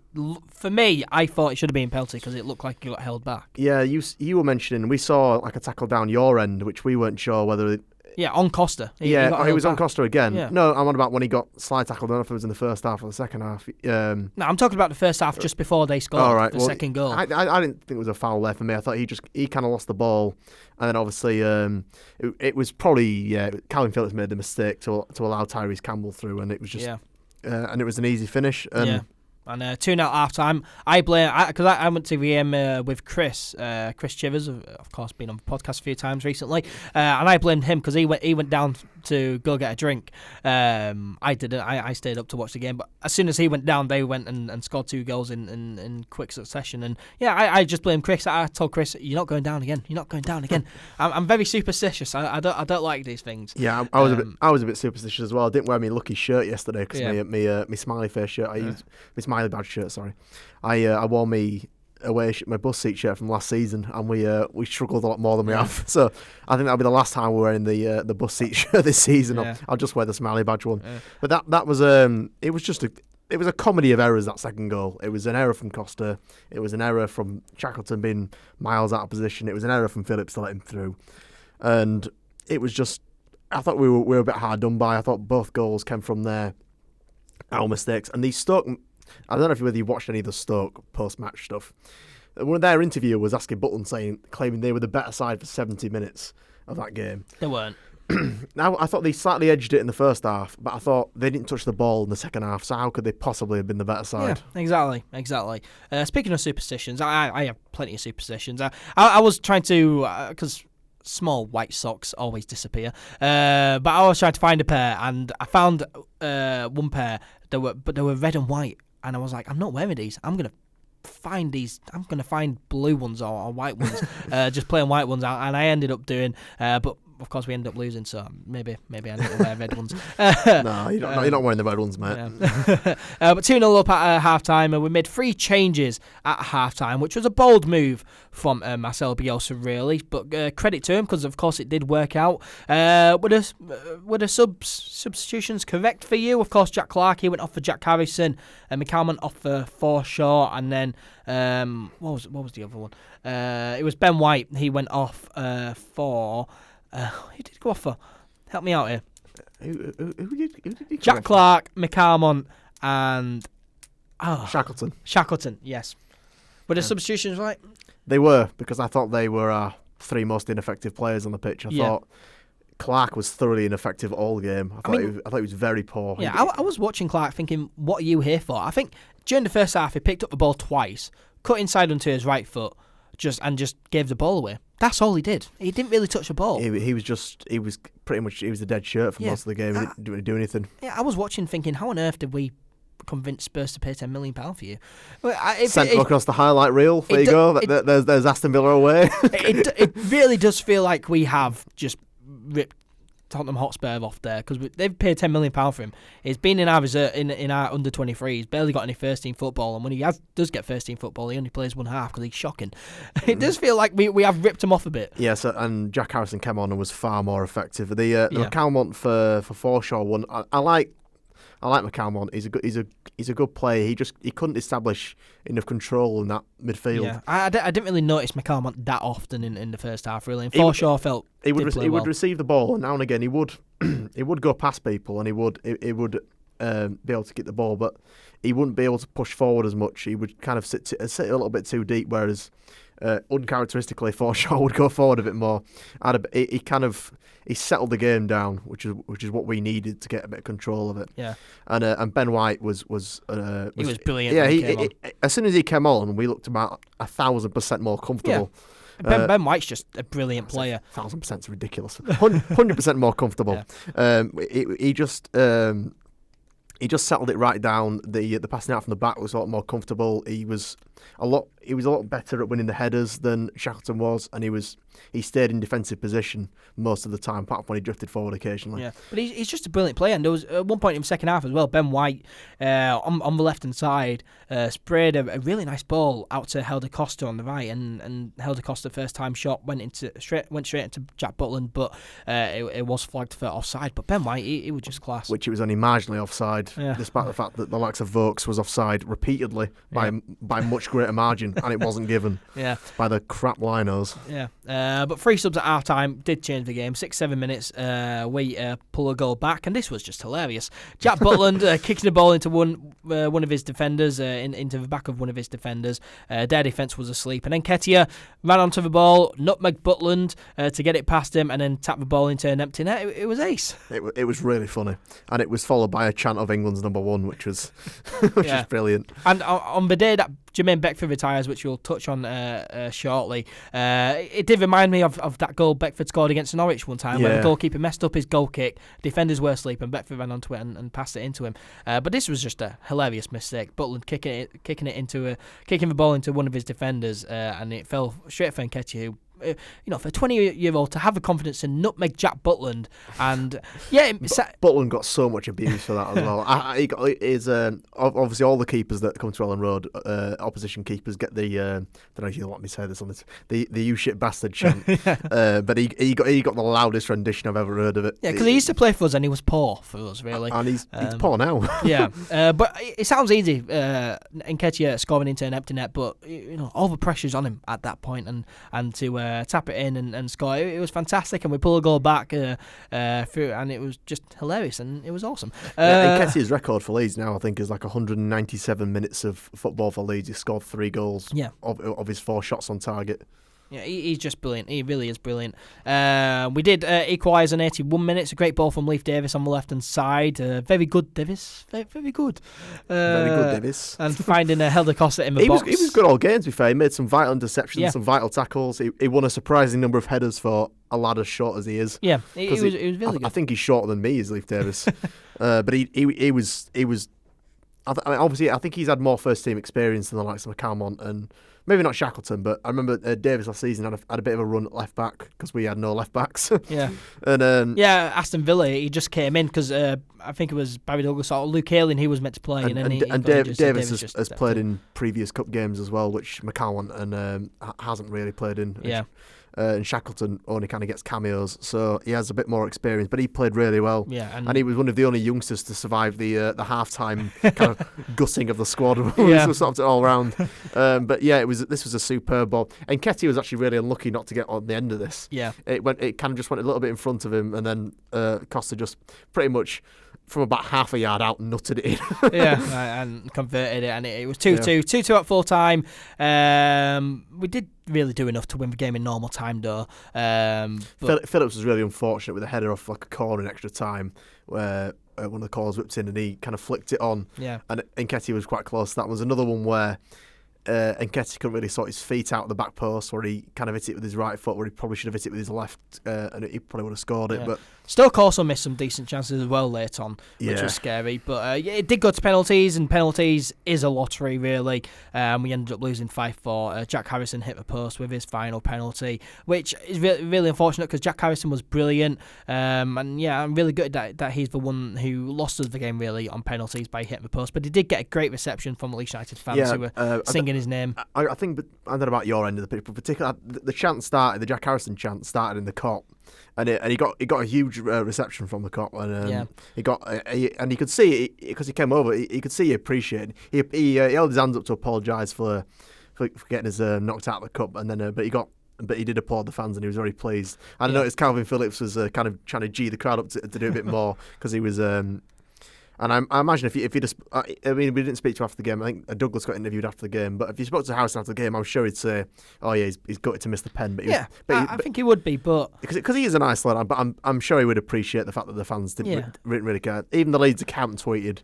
for me, I thought it should have been a penalty because it looked like he got held back. Yeah, you were mentioning, we saw like a tackle down your end, which we weren't sure whether... Yeah, on Costa. He was on Costa again. Yeah. No, I'm on about when he got slide tackled. I don't know if it was in the first half or the second half. No, I'm talking about the first half just before they scored the second goal. I didn't think it was a foul there for me. I thought he kind of lost the ball. And then obviously it was probably, Calvin Phillips made the mistake to allow Tyrese Campbell through. And it was just, and it was an easy finish. And 2-0 at half-time. I blame... Because I went to the game with Chris Chivers, of course, been on the podcast a few times recently. And I blamed him because he went down to go get a drink. I didn't. I stayed up to watch the game. But as soon as he went down, they went and scored 2 goals in quick succession. And, I just blame Chris. I told Chris, you're not going down again. You're not going down again. I'm very superstitious. I don't like these things. Yeah, I was a bit superstitious as well. I didn't wear my lucky shirt yesterday because my smiley face shirt, I used my smiley badge shirt, sorry. I wore my bus seat shirt from last season, and we struggled a lot more than we have. So I think that'll be the last time we're wearing the bus seat shirt this season. I'll just wear the smiley badge one. But that was it was a comedy of errors, that second goal. It was an error from Costa. It was an error from Shackleton being miles out of position. It was an error from Phillips to let him through, and it was just. I thought we were a bit hard done by. I thought both goals came from our mistakes, and these Stoke. I don't know whether you watched any of the Stoke post-match stuff. One of their interviewer was asking Butland, claiming they were the better side for 70 minutes of that game. They weren't. Now, I thought they slightly edged it in the first half, but I thought they didn't touch the ball in the second half, so how could they possibly have been the better side? Yeah, exactly. Speaking of superstitions, I have plenty of superstitions. I was trying to... because small white socks always disappear, but I was trying to find a pair, and I found one pair, but they were red and white. And I was like, I'm not wearing these. I'm going to find these. I'm going to find blue ones or white ones, just plain white ones. And I ended up doing, but of course we ended up losing. So maybe I need to wear red ones. No, you're not wearing the red ones, mate. Yeah. But 2-0 up at half-time, and we made 3 changes at half-time, which was a bold move from Marcelo Bielsa, really. But credit to him, because of course it did work out. Were the substitutions correct for you? Of course, Jack Clarke, he went off for Jack Harrison, and McCalmont off for Forshaw, and then what was the other one? It was Ben White. He went off for. Who did he go off for? Help me out here. Who did he Jack Clarke, McCalmont, and Shackleton, yes. Were the substitutions right? They were, because I thought they were our 3 most ineffective players on the pitch. I thought Clarke was thoroughly ineffective all game. I thought he was very poor. Yeah, I was watching Clarke thinking, what are you here for? I think during the first half he picked up the ball twice, cut inside onto his right foot, just gave the ball away. That's all he did. He didn't really touch the ball. He was pretty much the dead shirt for most of the game. He didn't really do anything. Yeah, I was watching thinking, how on earth did we convince Spurs to pay £10 million for you? Sent him across the highlight reel. There you go. There's Aston Villa away. It really does feel like we have just ripped Tottenham Hotspur off there, because they've paid £10 million for him. He's been in our reserve, in our under 23. He's barely got any first team football, and when he does get first team football, he only plays one half because he's shocking. It does feel like we have ripped him off a bit. Yes, and Jack Harrison came on and was far more effective. The McCalmont for Forshaw one, I like McCalmont. He's a good player. He couldn't establish enough control in that midfield. Yeah, I didn't really notice McCalmont that often in the first half, really. And Forshaw felt he would receive the ball, and now and again he would he would go past people, and he would be able to get the ball, but he wouldn't be able to push forward as much. He would kind of sit a little bit too deep, whereas uncharacteristically Forshaw would go forward a bit more. He settled the game down, which is what we needed to get a bit of control of it. Yeah. And Ben White was he was brilliant. Yeah, as soon as he came on, we looked about 1,000% more comfortable. Yeah. Ben White's just a brilliant player. 1,000% is ridiculous. 100% more comfortable. Yeah. He just settled it right down. The passing out from the back was a lot more comfortable. He was a lot better at winning the headers than Shackleton was, and he stayed in defensive position most of the time, apart from when he drifted forward occasionally. Yeah, but he's just a brilliant player. And there was at one point in the second half as well, Ben White on the left hand side sprayed a really nice ball out to Helder Costa on the right, and Helder Costa first time shot went straight into Jack Butland, but it was flagged for offside. But Ben White, he was just class. Which it was only marginally offside, despite the fact that the likes of Vokes was offside repeatedly by much greater margin, and it wasn't given by the crap linos. Yeah. But 3 subs at half time did change the game. 6-7 minutes, we pull a goal back, and this was just hilarious. Jack Butland kicking the ball into one of his defenders, into the back of one of his defenders. Their defence was asleep, and then NkGhTg ran onto the ball, nutmeg Butland to get it past him, and then tap the ball into an empty net. It was ace. It was really funny, and it was followed by a chant of England's number one, which was brilliant. And on the day that Jermaine Beckford retires, which we'll touch on shortly, it did remind me of that goal Beckford scored against Norwich one time, where the goalkeeper messed up his goal kick, defenders were asleep, and Beckford ran onto it and passed it into him. But this was just a hilarious mistake. Butland kicking the ball into one of his defenders, and it fell straight for NkGhTg, who, for a 20-year-old to have the confidence to nutmeg Jack Butland, and Butland got so much abuse for that as well. He got obviously all the keepers that come to Ellen Road, opposition keepers get the I don't know if you let me say this on this, the you shit bastard chant. But he got the loudest rendition I've ever heard of it. Yeah, because he used to play for us and he was poor for us, really. And he's poor now. But it sounds easy, NkGhTg scoring into an empty net, but all the pressure's on him at that point, and to tap it in and score. It was fantastic, and we pull a goal back through, and it was just hilarious, and it was awesome. NkGhTg's record for Leeds now, I think, is like 197 minutes of football for Leeds. He scored 3 goals of his 4 shots on target. Yeah, he's just brilliant. He really is brilliant. We did equalise in 81 minutes. A great ball from Leif Davis on the left-hand side. Very good, Davis. Very good. Very good, Davis. And finding a Helder Costa in the box. He was good all game, to be fair. He made some vital interceptions, some vital tackles. He won a surprising number of headers for a lad as short as he is. Yeah, he was really good. I think he's shorter than me, is Leif Davis. But he was... obviously, I think he's had more first-team experience than the likes of McCalmont and... Maybe not Shackleton, but I remember Davis last season had a bit of a run at left back because we had no left backs. And Aston Villa, he just came in because I think it was Barry Douglas or Luke Ayling he was meant to play, and Davis has played in previous cup games as well, which McCowan and hasn't really played in. Yeah. And Shackleton only kind of gets cameos, so he has a bit more experience. But he played really well, and he was one of the only youngsters to survive the half-time kind of gutting of the squad. So sort of all round. But yeah, this was a superb ball. And NkGhTg was actually really unlucky not to get on the end of this. Yeah, it kind of just went a little bit in front of him, and then Costa just pretty much from about half a yard out nutted it in. And converted it, and it was 2-2. 2-2 at full time. We did really do enough to win the game in normal time, though. Phillips was really unfortunate with a header off like a corner in extra time, where one of the corners whipped in and he kind of flicked it on. Yeah, and NkGhTg was quite close. That was another one where NkGhTg couldn't really sort his feet out of the back post, where he kind of hit it with his right foot, where he probably should have hit it with his left, and he probably would have scored it. But Stoke also missed some decent chances as well late on, which was scary. But it did go to penalties, and penalties is a lottery, really. We ended up losing 5-4. Jack Harrison hit the post with his final penalty, which is really unfortunate because Jack Harrison was brilliant. And I'm really good that he's the one who lost us the game, really, on penalties by hitting the post. But he did get a great reception from Leeds United fans who were singing his name. I think, but I don't know about your end of the picture, but particularly the chant started, the Jack Harrison chant started in the Kop, and he got a huge reception from the Kop, and and you could see because he came over, he could see he appreciated. He held his hands up to apologise for getting his knocked out of the cup, and then but he did applaud the fans, and he was very pleased. And I noticed Calvin Phillips was kind of trying to G the crowd up to do a bit more because he was. And I imagine if you just, I mean, we didn't speak to him after the game. I think Douglas got interviewed after the game. But if you spoke to Howson after the game, I'm sure he'd say, "Oh yeah, he's gutted to miss the pen." But I think he would be, but because he is a nice lad. But I'm sure he would appreciate the fact that the fans didn't really care. Even the Leeds account tweeted,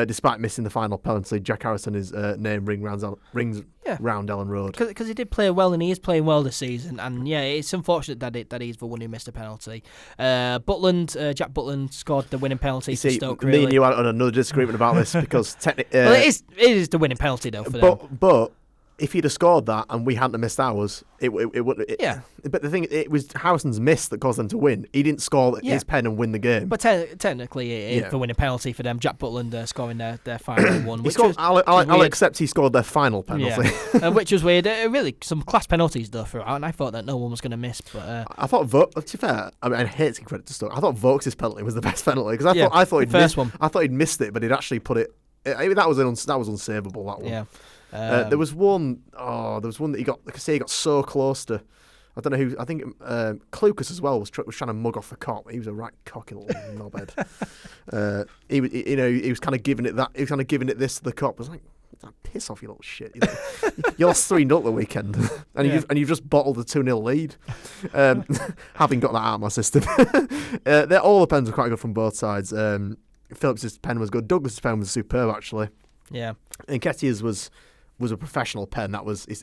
despite missing the final penalty, Jack Harrison his name rings round Ellen Road because he did play well and he is playing well this season. And it's unfortunate that he's the one who missed a penalty. Jack Butland scored the winning penalty for Stoke. Me and you had another disagreement about this because technically, well, it is the winning penalty though for them. But if he'd have scored that and we hadn't missed ours, it would. But the thing, it was Howson's miss that caused them to win. He didn't score his pen and win the game. But technically, it is the winning penalty for them. Jack Butland scoring their final one. I'll accept he scored their final penalty. Which was weird. Really, some class penalties though throughout, and I thought that no one was going to miss. But I thought, to be fair, I mean, I hate to give credit to Stoke. I thought Vokes' penalty was the best penalty because I thought he'd missed one. I thought he'd missed it, but he'd actually put it. I mean, that was unsavable. That one. Yeah. There was one that he got. Like I say, he got so close to. I don't know who. I think Clucas as well was trying to mug off the cop. He was a right cocky little knobhead. He was kind of giving it that. He was kind of giving it this to the cop. I was like, piss off, you little shit. You lost 3-0 the weekend, and you've just bottled a 2-0 lead. Having got that out of my system, all the pens were quite good from both sides. Phillips' pen was good. Douglas' pen was superb actually. Yeah. And NkGhTg's was a professional pen.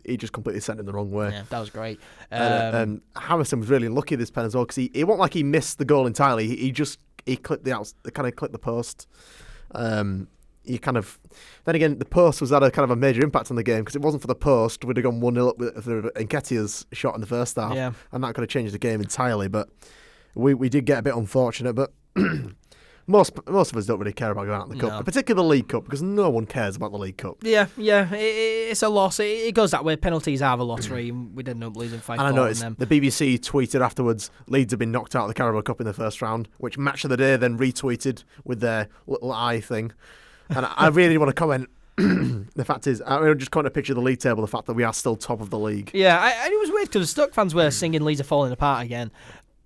He just completely sent it the wrong way. Yeah, that was great. And Harrison was really unlucky this pen as well because it wasn't like he missed the goal entirely. He clipped the post. Then again, the post had a kind of a major impact on the game because it wasn't for the post, we'd have gone 1-0 up with NkGhTg's shot in the first half, and that could have changed the game entirely. But we did get a bit unfortunate, but. Most of us don't really care about going out in the Cup, particularly the League Cup, because no one cares about the League Cup. Yeah, it's a loss. It goes that way. Penalties are the lottery. We didn't end up losing 5-4. And I noticed the BBC tweeted afterwards, Leeds had been knocked out of the Carabao Cup in the first round, which Match of the Day then retweeted with their little eye thing. And I really want to comment. The fact is, I just kind of picture the league table, the fact that we are still top of the league. Yeah, it was weird because the Stoke fans were singing Leeds are falling apart again.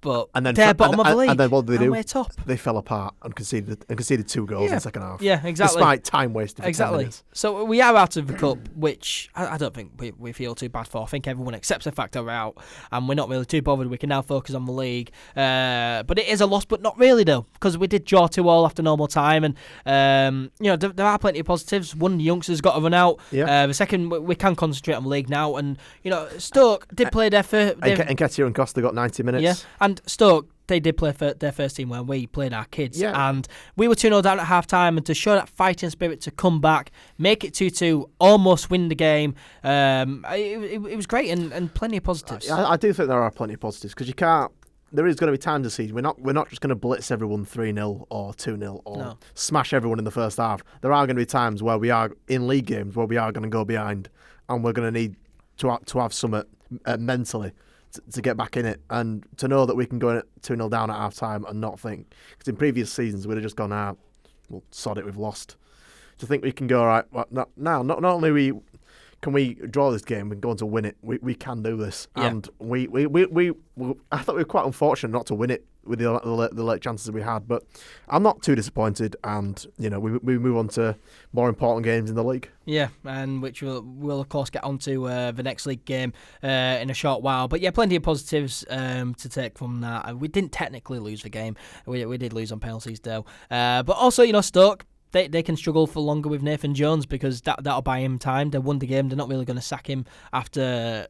But and then they're bottom of the league. And then what did they do? We're top. They fell apart and conceded 2 goals in the second half. Yeah, exactly. Despite time wasted for 10 minutes. So we are out of the Cup, which I don't think we feel too bad for. I think everyone accepts the fact that we're out and we're not really too bothered. We can now focus on the league. But it is a loss, but not really though, because we did draw 2-2 after normal time. And, there are plenty of positives. One, the youngsters got to run out. Yeah. The second, we can concentrate on the league now. And, Stoke did play their first... NkGhTg and Costa got 90 minutes. Yeah, and Stoke... They did play for their first team when we played our kids. Yeah. And we were 2-0 down at half-time, and to show that fighting spirit to come back, make it 2-2, almost win the game, it was great and plenty of positives. I do think there are plenty of positives, because you can't... There is going to be times this season. We're not just going to blitz everyone 3-0 or 2-0 or smash everyone in the first half. There are going to be times where we are, in league games, where we are going to go behind, and we're going to need to have something mentally to get back in it, and to know that we can go 2-0 down at half time and not think, because in previous seasons we'd have just gone out, well, sod it, we've lost. To think we can go, all right, well, now not only can we draw this game and go on to win it, we can do this. Yeah. And we I thought we were quite unfortunate not to win it with the late chances that we had, but I'm not too disappointed, and we move on to more important games in the league. Yeah, and which we'll of course get onto the next league game in a short while. But yeah, plenty of positives to take from that. We didn't technically lose the game. We did lose on penalties though. But also, Stoke, They can struggle for longer with Nathan Jones, because that'll buy him time. They won the game. They're not really going to sack him after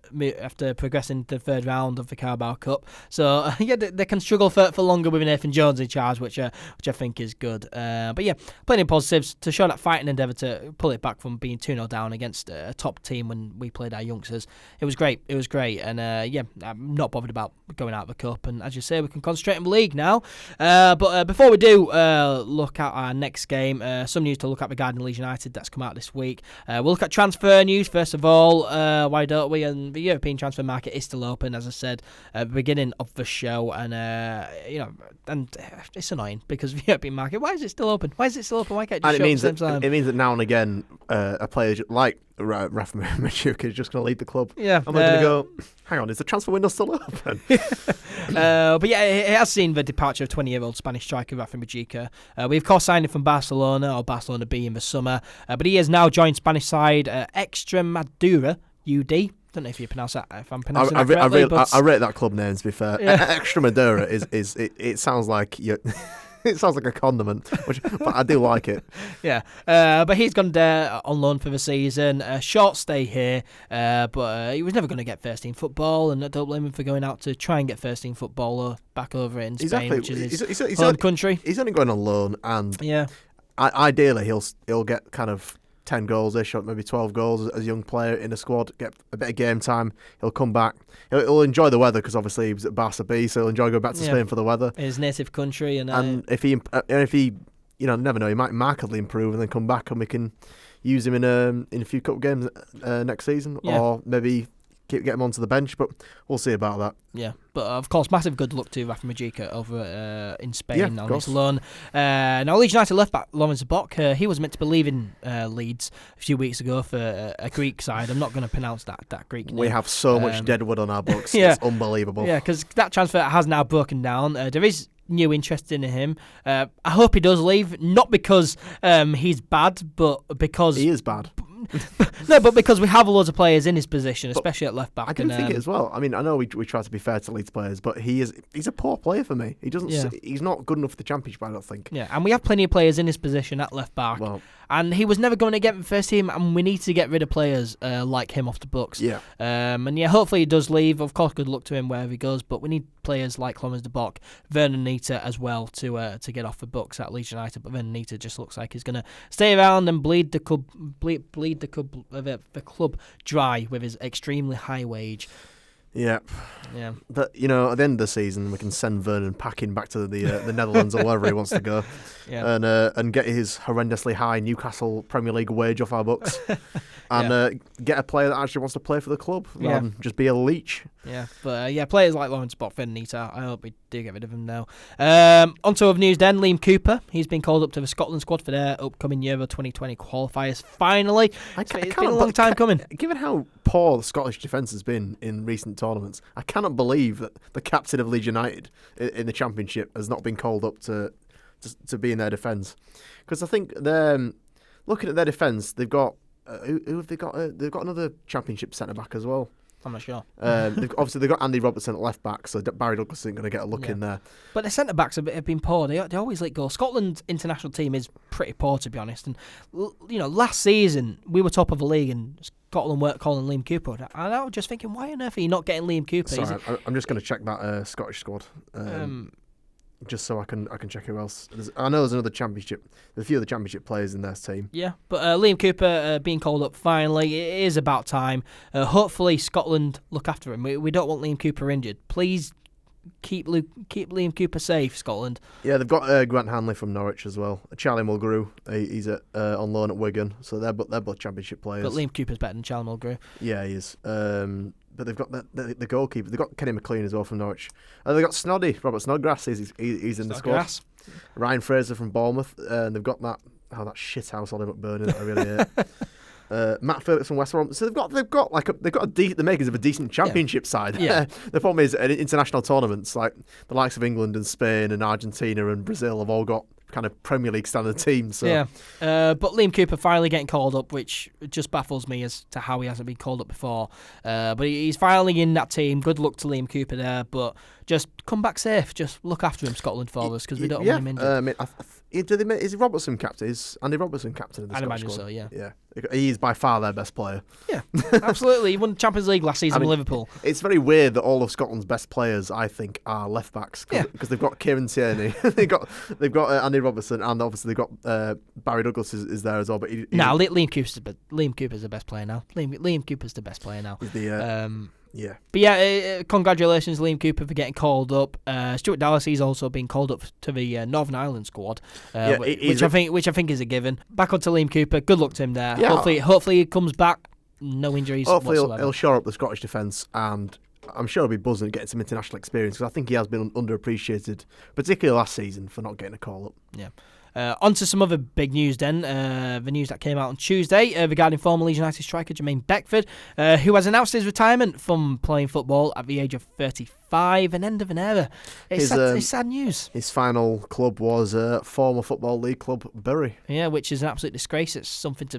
progressing to the third round of the Carabao Cup. So they can struggle for longer with Nathan Jones in charge, which I think is good. But yeah, plenty of positives to show that fighting endeavour to pull it back from being 2-0 down against a top team when we played our youngsters. It was great. And I'm not bothered about going out of the cup. And as you say, we can concentrate on the league now. But before we do look at our next game. Some news to look at regarding Leeds United that's come out this week. We'll look at transfer news first of all. Why don't we? And the European transfer market is still open, as I said at the beginning of the show. And and it's annoying because the European market. Why is it still open? Why can't it just show at the same time? It means that now and again a player like Rafa Machuca is just going to leave the club. Yeah, I'm not going to go. Hang on, is the transfer window still open? But yeah, it has seen the departure of 20-year-old Spanish striker Rafa Mujica. We of course signed him from Barcelona, or Barcelona B, in the summer, but he has now joined Spanish side Extremadura UD. Don't know if you pronounce that. If I'm pronouncing that correctly, I rate that club name. To be fair, Extremadura it sounds like it sounds like a condiment, but I do like it. Yeah, but he's gone there on loan for the season. Short stay here, but he was never going to get first team football, and I don't blame him for going out to try and get first team football back over in Spain, which is his home country. He's only going on loan, and ideally he'll get kind of 10 goals-ish, or maybe 12 goals as a young player in a squad, get a bit of game time. He'll come back. He'll enjoy the weather because obviously he was at Barca B, so he'll enjoy going back to Spain for the weather. His native country. And if he, never know, he might markedly improve and then come back and we can use him in a few cup games next season, or maybe get him onto the bench, but we'll see about that. Yeah, but of course, massive good luck to Rafa Mujica over in Spain on his loan. Now, Leeds United left back Lawrence Bock, he was meant to be leaving Leeds a few weeks ago for a Greek side. I'm not going to pronounce that Greek name. We have so much deadwood on our books. It's unbelievable. Yeah, because that transfer has now broken down. There is new interest in him. I hope he does leave, not because he's bad, but because he is bad. No, but because we have loads of players in his position, especially at left back. I do think it as well. I mean, I know we try to be fair to Leeds players, but he's a poor player for me. He doesn't. He's not good enough for the Championship, I don't think. Yeah, and we have plenty of players in his position at left back. Well, and he was never going to get the first team, and we need to get rid of players like him off the books. Yeah. Hopefully he does leave. Of course, good luck to him wherever he goes. But we need players like Lawrence Bock, Vernon Nita as well to get off the books at Leeds United. But Vernon Nita just looks like he's going to stay around and bleed the club dry with his extremely high wage. Yeah. But at the end of the season, we can send Vernon packing back to the Netherlands or wherever he wants to go, and get his horrendously high Newcastle Premier League wage off our books, and get a player that actually wants to play for the club, rather than just be a leech. Yeah, but players like Lawrence Bock, Vernon Nita, I hope we do get rid of him now. On to other news then, Liam Cooper, he's been called up to the Scotland squad for their upcoming Euro 2020 qualifiers. Finally, it's been a long time coming. Given how poor the Scottish defence has been in recent tournaments, I cannot believe that the captain of Leeds United in the Championship has not been called up to be in their defence. Because I think they're looking at their defence, they've got who have they got? They've got another Championship centre back as well. I'm not sure. They've got Andy Robertson at left back, so Barry Douglas isn't going to get a look in there. But the centre backs have been poor. They always let go. Scotland's international team is pretty poor, to be honest. And last season we were top of the league, and Scotland weren't calling Liam Cooper. And I was just thinking, why on earth are you not getting Liam Cooper? Sorry, I'm just going to check that Scottish squad. Just so I can check who else. I know there's another Championship. There's a few of the Championship players in their team. Yeah, but Liam Cooper being called up finally. It is about time. Hopefully Scotland look after him. We don't want Liam Cooper injured. Please keep Liam Cooper safe, Scotland. Yeah, they've got Grant Hanley from Norwich as well. Charlie Mulgrew, he's on loan at Wigan. So they're both Championship players. But Liam Cooper's better than Charlie Mulgrew. Yeah, he is. But they've got the goalkeeper. They've got Kenny McLean as well from Norwich. They've got Robert Snodgrass. He's in the squad. Ryan Fraser from Bournemouth. And they've got that shit house Ollie McBurnie that I really hate. Matt Phillips from West Brom. So they're the makers of a decent Championship side. Yeah. The problem is international tournaments like the likes of England and Spain and Argentina and Brazil have all got kind of Premier League standard teams. So. Yeah, but Liam Cooper finally getting called up, which just baffles me as to how he hasn't been called up before. But he's finally in that team. Good luck to Liam Cooper there, but just come back safe. Just look after him, Scotland, for us, because we don't want him injured. Is Robertson captain? Is Andy Robertson captain of the Scottish squad? I'd imagine so, yeah. He is by far their best player. Yeah, absolutely. He won Champions League last season with Liverpool. It's very weird that all of Scotland's best players, I think, are left backs because they've got Kieran Tierney, they've got Andy Robertson, and obviously they've got Barry Douglas is there as well. But Liam Cooper's the best player now. Liam Cooper's the best player now. Yeah. But congratulations, Liam Cooper, for getting called up. Stuart Dallas's also been called up to the Northern Ireland squad, which I think is a given. Back onto Liam Cooper. Good luck to him there. Yeah. Hopefully he comes back. No injuries. Hopefully he'll shore up the Scottish defence, and I'm sure he'll be buzzing getting some international experience because I think he has been underappreciated, particularly last season, for not getting a call up. Yeah. On to some other big news then. The news that came out on Tuesday regarding former Leeds United striker Jermaine Beckford, who has announced his retirement from playing football at the age of 35, an end of an era. It's sad news. His final club was former Football League club Bury. Yeah, which is an absolute disgrace. It's something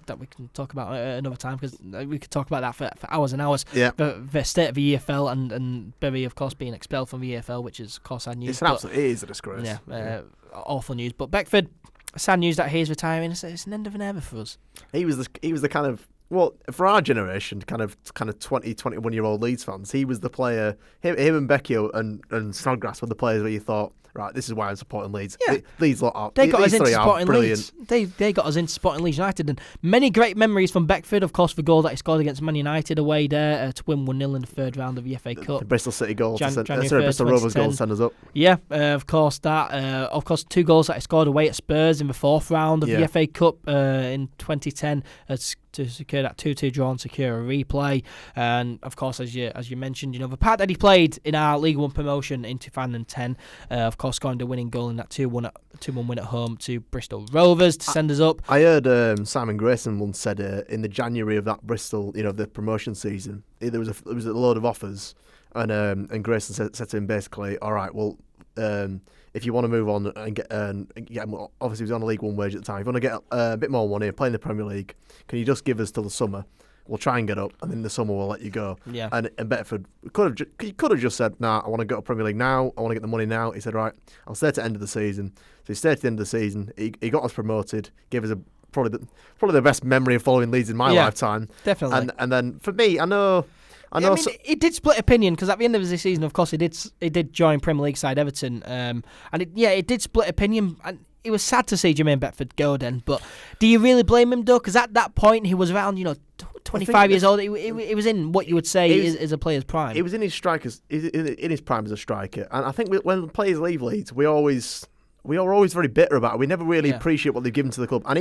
that we can talk about another time, because we could talk about that for hours and hours. Yeah. The state of the EFL and Bury, of course, being expelled from the EFL, which is, of course, sad news. It is a disgrace. Yeah, awful news. But Beckford, sad news that he is retiring. It's an end of an era for us. He was the kind of, well, for our generation, kind of 20, 21-year-old Leeds fans, he was the player. Him and Becchio and Snodgrass were the players where you thought, right, this is why I'm supporting Leeds. Yeah. These lot are, they got us these into three are supporting brilliant. Leeds. They got us into supporting Leeds United, and many great memories from Beckford. Of course, the goal that he scored against Man United away there to win 1-0 in the third round of the FA Cup. The Bristol City goal, January Bristol 1st, Rovers goal to send us up. Yeah, of course that. Of course, 2 goals that he scored away at Spurs in the fourth round of the FA Cup in 2010 to secure that 2-2 draw and secure a replay. And of course, as you mentioned, the part that he played in our League One promotion in 2010, of course, scoring the winning goal in that 2-1 win at home to Bristol Rovers to send us up. I heard Simon Grayson once said in the January of that Bristol, the promotion season, there was a load of offers, and Grayson said to him basically, all right, well, if you want to move on and get more, obviously he was on a League One wage at the time, if you want to get a bit more money, play in the Premier League, can you just give us till the summer? We'll try and get up, and in the summer we'll let you go. Yeah. And Beckford could have just said, nah, I want to go to Premier League now. I want to get the money now. He said, right, I'll stay to the end of the season. So he stayed to the end of the season. He got us promoted. Gave us probably the best memory of following Leeds in my lifetime. Definitely. And then for me, I know. It did split opinion, because at the end of the season, of course, he did join Premier League side Everton, and it did split opinion. And it was sad to see Jermaine Beckford go then, but do you really blame him though? Because at that point he was around 25 years old. He was in what you would say is a player's prime. He was in his prime as a striker, and I think when players leave Leeds, we are always very bitter about it. We never really appreciate what they've given to the club. And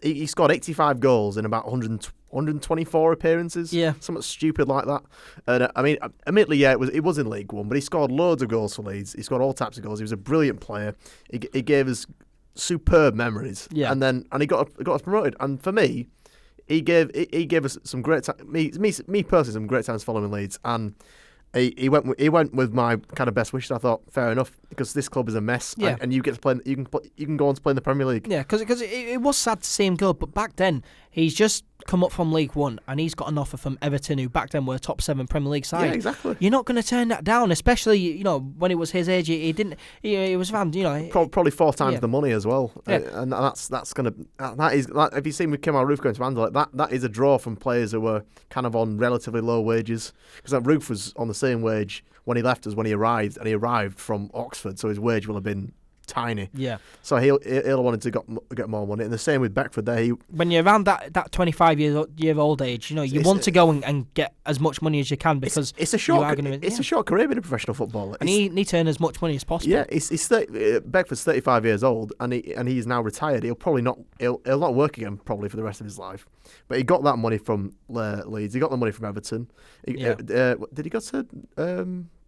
he scored 85 goals in about 124 appearances. Yeah, something stupid like that. And admittedly, it was in League One, but he scored loads of goals for Leeds. He scored all types of goals. He was a brilliant player. He gave us superb memories. Yeah, and he got us promoted. And for me, he gave us some great time. Me personally, some great times following Leeds. And he went with my kind of best wishes. I thought, fair enough, because this club is a mess. Yeah. And you get to play. You can go on to play in the Premier League. Yeah, because it was sad to see him go. But back then, he's just come up from League One, and he's got an offer from Everton, who back then were a top 7 Premier League side. Yeah, exactly. You're not going to turn that down, especially when it was his age. He didn't. He was around. Probably 4 times the money as well. Yeah. And if you've seen with Kemal Roof going to Anderlecht, that is a draw from players who were kind of on relatively low wages, because Roof was on the same wage when he left as when he arrived, and he arrived from Oxford, so his wage will have been tiny. Yeah. So he'll wanted to get more money, and the same with Beckford there. When you're around that 25-year-old age, you want to go and get as much money as you can, because it's a short career in professional football, and he needs to earn as much money as possible. Yeah, Beckford's 35 years old, and he's now retired. He'll not work again probably for the rest of his life. But he got that money from Leeds. He got the money from Everton. Did he go to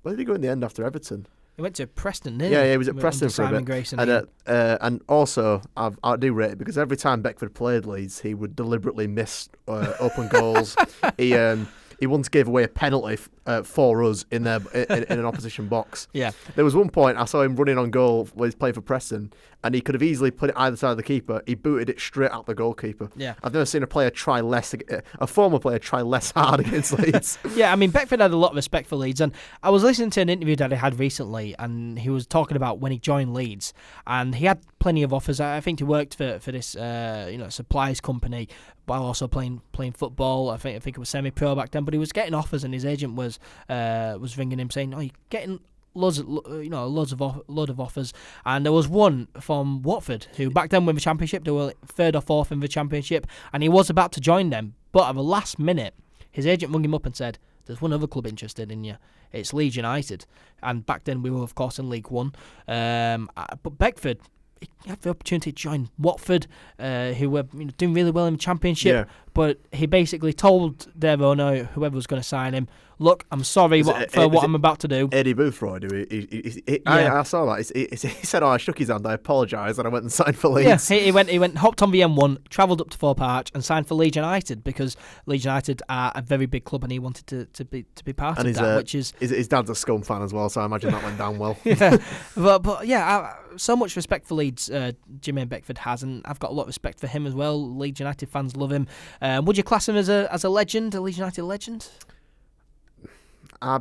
where did he go in the end after Everton? He went to Preston, didn't he? Yeah, he was at Preston for a bit. And also, I do rate it, because every time Beckford played Leeds, he would deliberately miss open goals. He once gave away a penalty for us in an opposition box. Yeah. There was one point I saw him running on goal when he's playing for Preston, and he could have easily put it either side of the keeper. He booted it straight at the goalkeeper. Yeah. I've never seen a former player try less hard against Leeds. Yeah, Beckford had a lot of respect for Leeds, and I was listening to an interview that he had recently, and he was talking about when he joined Leeds, and he had plenty of offers. I think he worked for this supplies company, while also playing football. I think it was semi-pro back then, but he was getting offers, and his agent was ringing him saying, "Oh, you're getting loads of offers." And there was one from Watford, who back then were in the Championship. They were 3rd or 4th in the Championship, and he was about to join them. But at the last minute, his agent rung him up and said, "There's one other club interested in you. It's Leeds United." And back then we were, of course, in League One. But Beckford, he had the opportunity to join Watford, who were doing really well in the Championship. but he basically told their owner, whoever was going to sign him, look, I'm sorry for what I'm about to do. Eddie Boothroyd, I saw that. He said, I shook his hand, I apologise, and I went and signed for Leeds. Yeah, he went, hopped on the M1, travelled up to Thorpe Arch and signed for Leeds United, because Leeds United are a very big club and he wanted to be part of that, which is... His dad's a Scum fan as well, so I imagine that went down well. Yeah, but so much respect for Leeds Jermaine Beckford has, and I've got a lot of respect for him as well. Leeds United fans love him. Would you class him as a legend, a Leeds United legend? I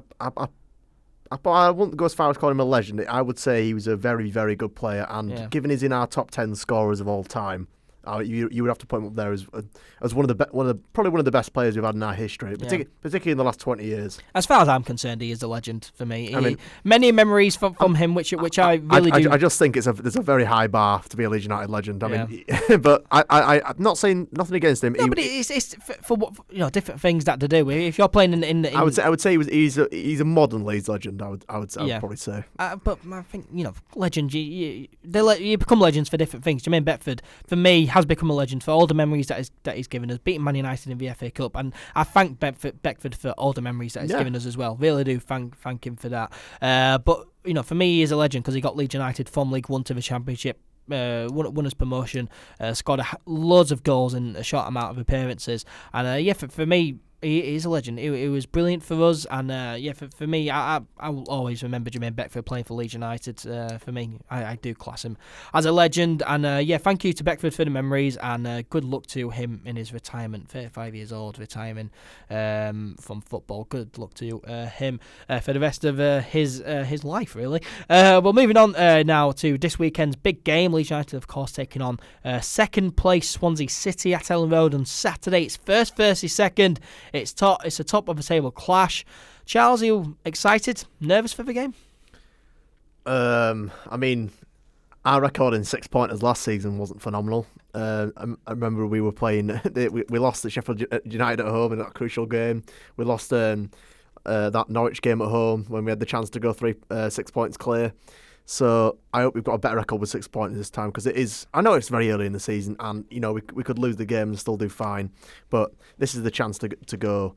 wouldn't go as far as calling him a legend. I would say he was a very, very good player, and given he's in our top 10 scorers of all time, you would have to put him up there as probably one of the best players we've had in our history, particularly in the last 20 years. As far as I'm concerned, he is a legend for me. Many memories from him, which I really do. I just think there's a very high bar to be a Leeds United legend. But I'm not saying nothing against him. No, but it's for what, different things that to do. If you're playing in I would say he's a modern Leeds legend. I would probably say. But I think legend. You become legends for different things. Jermaine Beckford, for me, has become a legend for all the memories that he's given us, beating Man United in the FA Cup, and I thank Beckford for all the memories that he's given us as well. Really do thank him for that. But for me, he is a legend because he got Leeds United from League One to the Championship. Won his promotion, scored loads of goals in a short amount of appearances, and for me, he is a legend. He was brilliant for us, and for me, I will always remember Jermaine Beckford playing for Leeds United. For me, I do class him as a legend, and thank you to Beckford for the memories, and good luck to him in his retirement. 35 years old, retiring from football. Good luck to him for the rest of his life, really. Well, moving on now to this weekend's big game. Leeds United, of course, taking on second place Swansea City at Ellen Road on Saturday. It's first versus second. It's a top of the table clash. Charles, are you excited? Nervous for the game? Our record in 6-pointers last season wasn't phenomenal. I remember we were playing. We lost at Sheffield United at home in that crucial game. We lost that Norwich game at home when we had the chance to go 6 points clear. So I hope we've got a better record with 6 pointers this time, because it is. I know it's very early in the season, and we could lose the game and still do fine. But this is the chance to go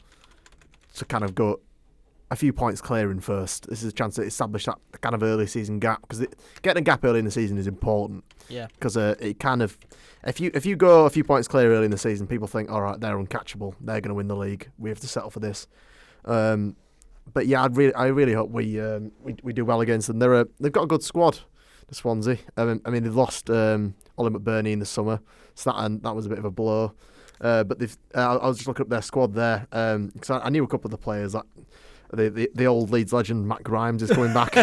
a few points clearing first. This is a chance to establish that kind of early season gap, because getting a gap early in the season is important. Yeah. Because it kind of, if you go a few points clear early in the season, people think, all right, they're uncatchable. They're going to win the league. We have to settle for this. But yeah, I really hope we do well against them. They've got a good squad, the Swansea. They've lost Ollie McBurney in the summer, so that was a bit of a blow. But I was just looking up their squad there, because I knew a couple of the players. The old Leeds legend Matt Grimes is coming back.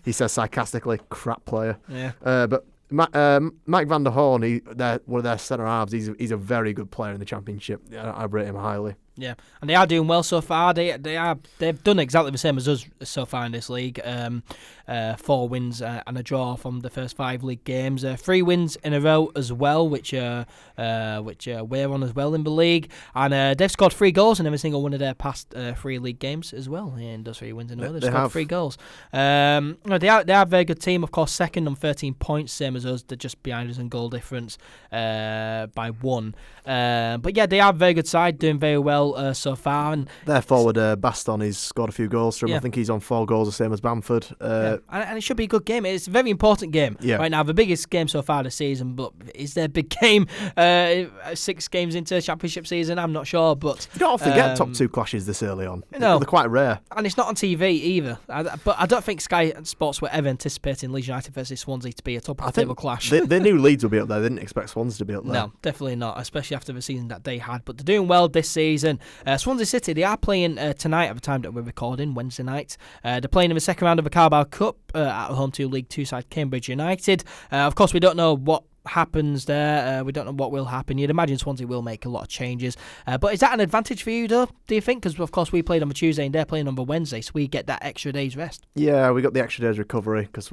He says sarcastically, "Crap player." Yeah. But Mike van der Horn, one of their centre halves. He's a very good player in the Championship. I rate him highly. Yeah, and they are doing well so far. They've done exactly the same as us so far in this league. 4 wins and a draw from the first 5 league games. 3 wins in a row as well, which we're on as well in the league. And they've scored 3 goals in every single one of their past 3 league games as well. And those 3 wins in a row, they've scored 3 goals. They are a very good team. Of course, second on 13 points, same as us. They're just behind us in goal difference by 1. But yeah, they are a very good side, doing very well so far. And their forward Baston, he's scored a few goals for him. I think he's on 4 goals, the same as Bamford. And it should be a good game. It's a very important game right now. The biggest game so far this season, but is there a big game 6 games into the Championship season? I'm not sure, but you don't often get top 2 clashes this early on. No, they're quite rare, and it's not on TV either. But I don't think Sky Sports were ever anticipating Leeds United versus Swansea to be a top of the table clash. They knew Leeds would be up there. They didn't expect Swansea to be up there. No, definitely not, especially after the season that they had. But they're doing well this season. Swansea City, they are playing tonight at the time that we're recording, Wednesday night. They're playing in the second round of the Carabao Cup at home to League 2 side Cambridge United. Of course, we don't know what happens there. We don't know what will happen. You'd imagine Swansea will make a lot of changes. But is that an advantage for you, though, do you think? Because, of course, we played on a Tuesday and they're playing on the Wednesday, so we get that extra day's rest. Yeah, we got the extra day's recovery, because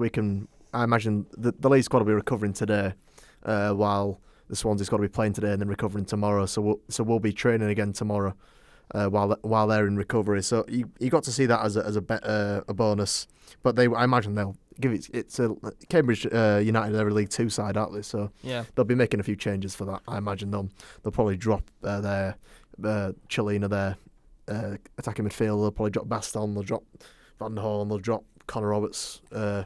I imagine the Leeds squad will be recovering today, while the Swansea squad will be playing today and then recovering tomorrow. So we'll be training again tomorrow. while they're in recovery. So you got to see that as a bonus. But I imagine they'll give it's a Cambridge United, they're a League Two side, aren't they? So they'll be making a few changes for that. I imagine they'll probably drop their Chelina, their attacking midfield. They'll probably drop Baston, they'll drop Van der Horn, they'll drop Connor Roberts. And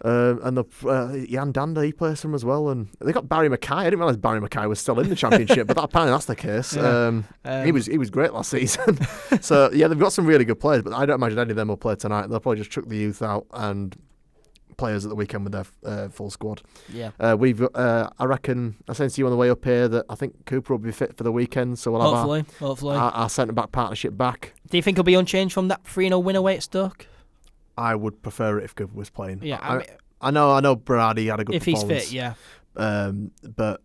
Jan Danda, he plays for them as well, and they got Barry Mackay. I didn't realise Barry Mackay was still in the Championship, but apparently that's the case. He was great last season. So they've got some really good players, but I don't imagine any of them will play tonight. They'll probably just chuck the youth out and players at the weekend with their full squad. I reckon I sent to you on the way up here that I think Cooper will be fit for the weekend, so we'll have hopefully our centre back partnership back. Do you think he'll be unchanged from that 3-0 win away at Stoke? I would prefer it if Cooper was playing. Yeah, I know Berardi had a good performance. If he's fit, yeah. But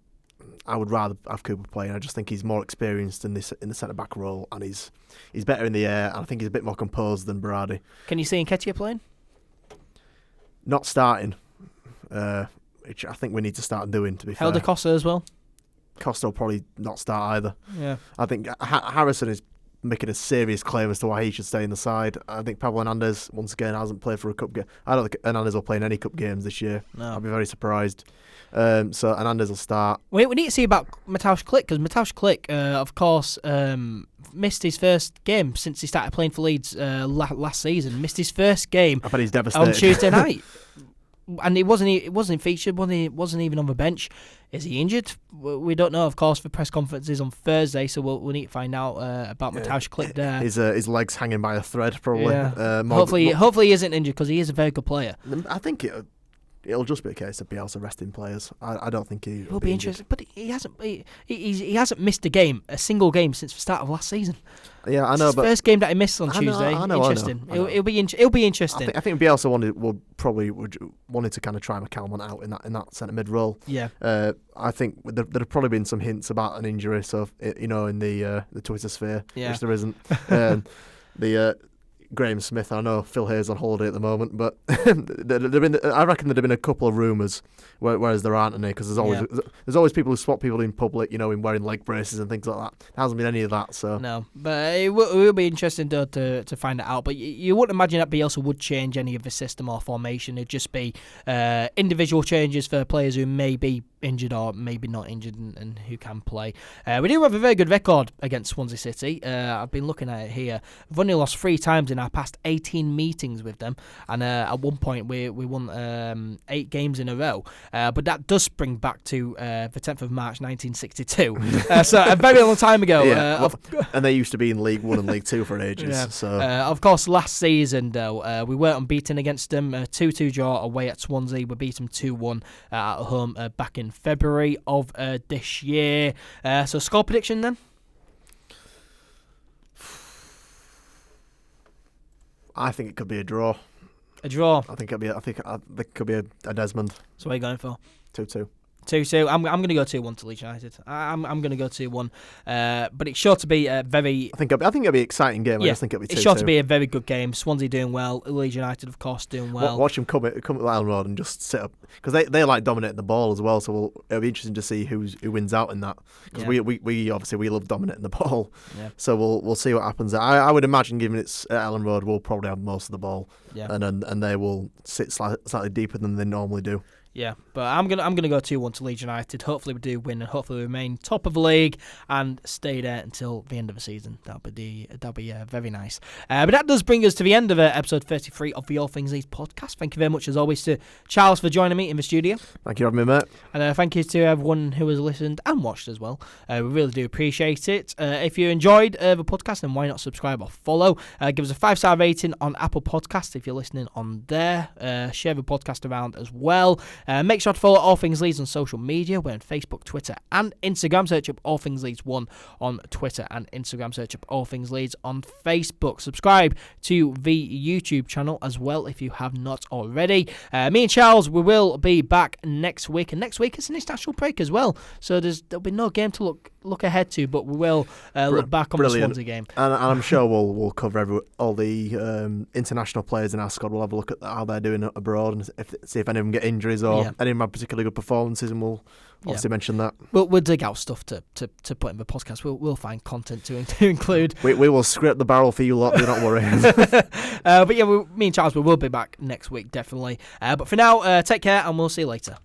I would rather have Cooper playing. I just think he's more experienced in the centre back role, and he's better in the air, and I think he's a bit more composed than Berardi. Can you see NkGhTg playing? Not starting, which I think we need to start doing, to be fair. Helder Costa as well? Costa will probably not start either. Yeah. I think Harrison is making a serious claim as to why he should stay in the side. I think Pablo Hernandez, once again, hasn't played for a cup game. I don't think Hernandez will play in any cup games this year. No. I'll be very surprised. So Hernandez will start. We need to see about Mateusz Klich, because Mateusz Klich, of course, missed his first game since he started playing for Leeds last season. Missed his first game. I bet he's devastated. On Tuesday night. And it wasn't featured, wasn't even on the bench. Is he injured? We don't know, of course, for press conferences on Thursday, so we'll need to find out about Mateusz Klich there. His legs hanging by a thread, probably. Yeah. Hopefully he isn't injured, because he is a very good player. I think it'll just be a case of Bielsa resting players. I don't think he'll be interesting, but he hasn't missed a single game since the start of last season. Yeah, I know. It's his first game that he missed on Tuesday. I know. Interesting. It'll be interesting. I think Bielsa wanted to kind of try McCalmont out in that centre mid role. Yeah. I think there'd probably been some hints about an injury, so in the Twitter sphere, which there isn't. Graham Smith, I know Phil Hayes on holiday at the moment, but I reckon there'd have been a couple of rumours, whereas there aren't any, because there's always people who spot people in public, in wearing leg braces and things like that. There hasn't been any of that, so no. But it will be interesting to find it out. But you wouldn't imagine that Bielsa would change any of the system or formation. It'd just be individual changes for players who may be injured or maybe not injured and who can play. We do have a very good record against Swansea City. I've been looking at it here. We've only lost 3 times in our past 18 meetings with them, and at one point we won 8 games in a row. But that does spring back to the 10th of March 1962. So a very long time ago. And they used to be in League 1 and League 2 for ages. Yeah. So of course, last season though, we weren't unbeaten against them. 2-2 draw away at Swansea. We beat them 2-1 at home back in February of this year. So score prediction then? I think it could be a draw. A draw. I think it could be a Desmond. So what are you going for? 2-2. 2-2. I'm going to go 2-1 to Leeds United. I'm going to go 2-1. But it's sure to be a very... I think it'll be an exciting game. Yeah, I just think it'll be 2-2. It's sure to be a very good game. Swansea doing well. Leeds United, of course, doing well. Watch them come at Ellen Road and just sit up. Because they like dominating the ball as well. So it'll be interesting to see who wins out in that. Because we obviously love dominating the ball. Yeah. So we'll see what happens. I would imagine, given it's at Ellen Road, we'll probably have most of the ball. Yeah. And they will sit slightly deeper than they normally do. Yeah, but I'm gonna go 2-1 to Leeds United. Hopefully we do win, and hopefully we remain top of the league and stay there until the end of the season. That'll be very nice. But that does bring us to the end of episode 33 of the All Things Leeds podcast. Thank you very much, as always, to Charles for joining me in the studio. Thank you for having me, mate. And thank you to everyone who has listened and watched as well. We really do appreciate it. If you enjoyed the podcast, then why not subscribe or follow? Give us a 5-star rating on Apple Podcasts if you're listening on there. Share the podcast around as well. Make sure to follow All Things Leeds on social media. We're on Facebook, Twitter and Instagram. Search up All Things Leeds 1 on Twitter and Instagram. Search up All Things Leeds on Facebook. Subscribe to the YouTube channel as well if you have not already. Me and Charles, we will be back next week. And next week it's an international break as well. So there'll be no game to look look ahead to, but we will look back on the Swansea game. And I'm sure we'll cover all the international players in our squad. We'll have a look at how they're doing abroad and see if any of them get injuries or any of them have particularly good performances, and we'll obviously mention that. We'll dig out stuff to put in the podcast. We'll find content to include. We will scrape the barrel for you lot, do not worry. But yeah, me and Charles, we will be back next week, definitely. But for now, take care and we'll see you later.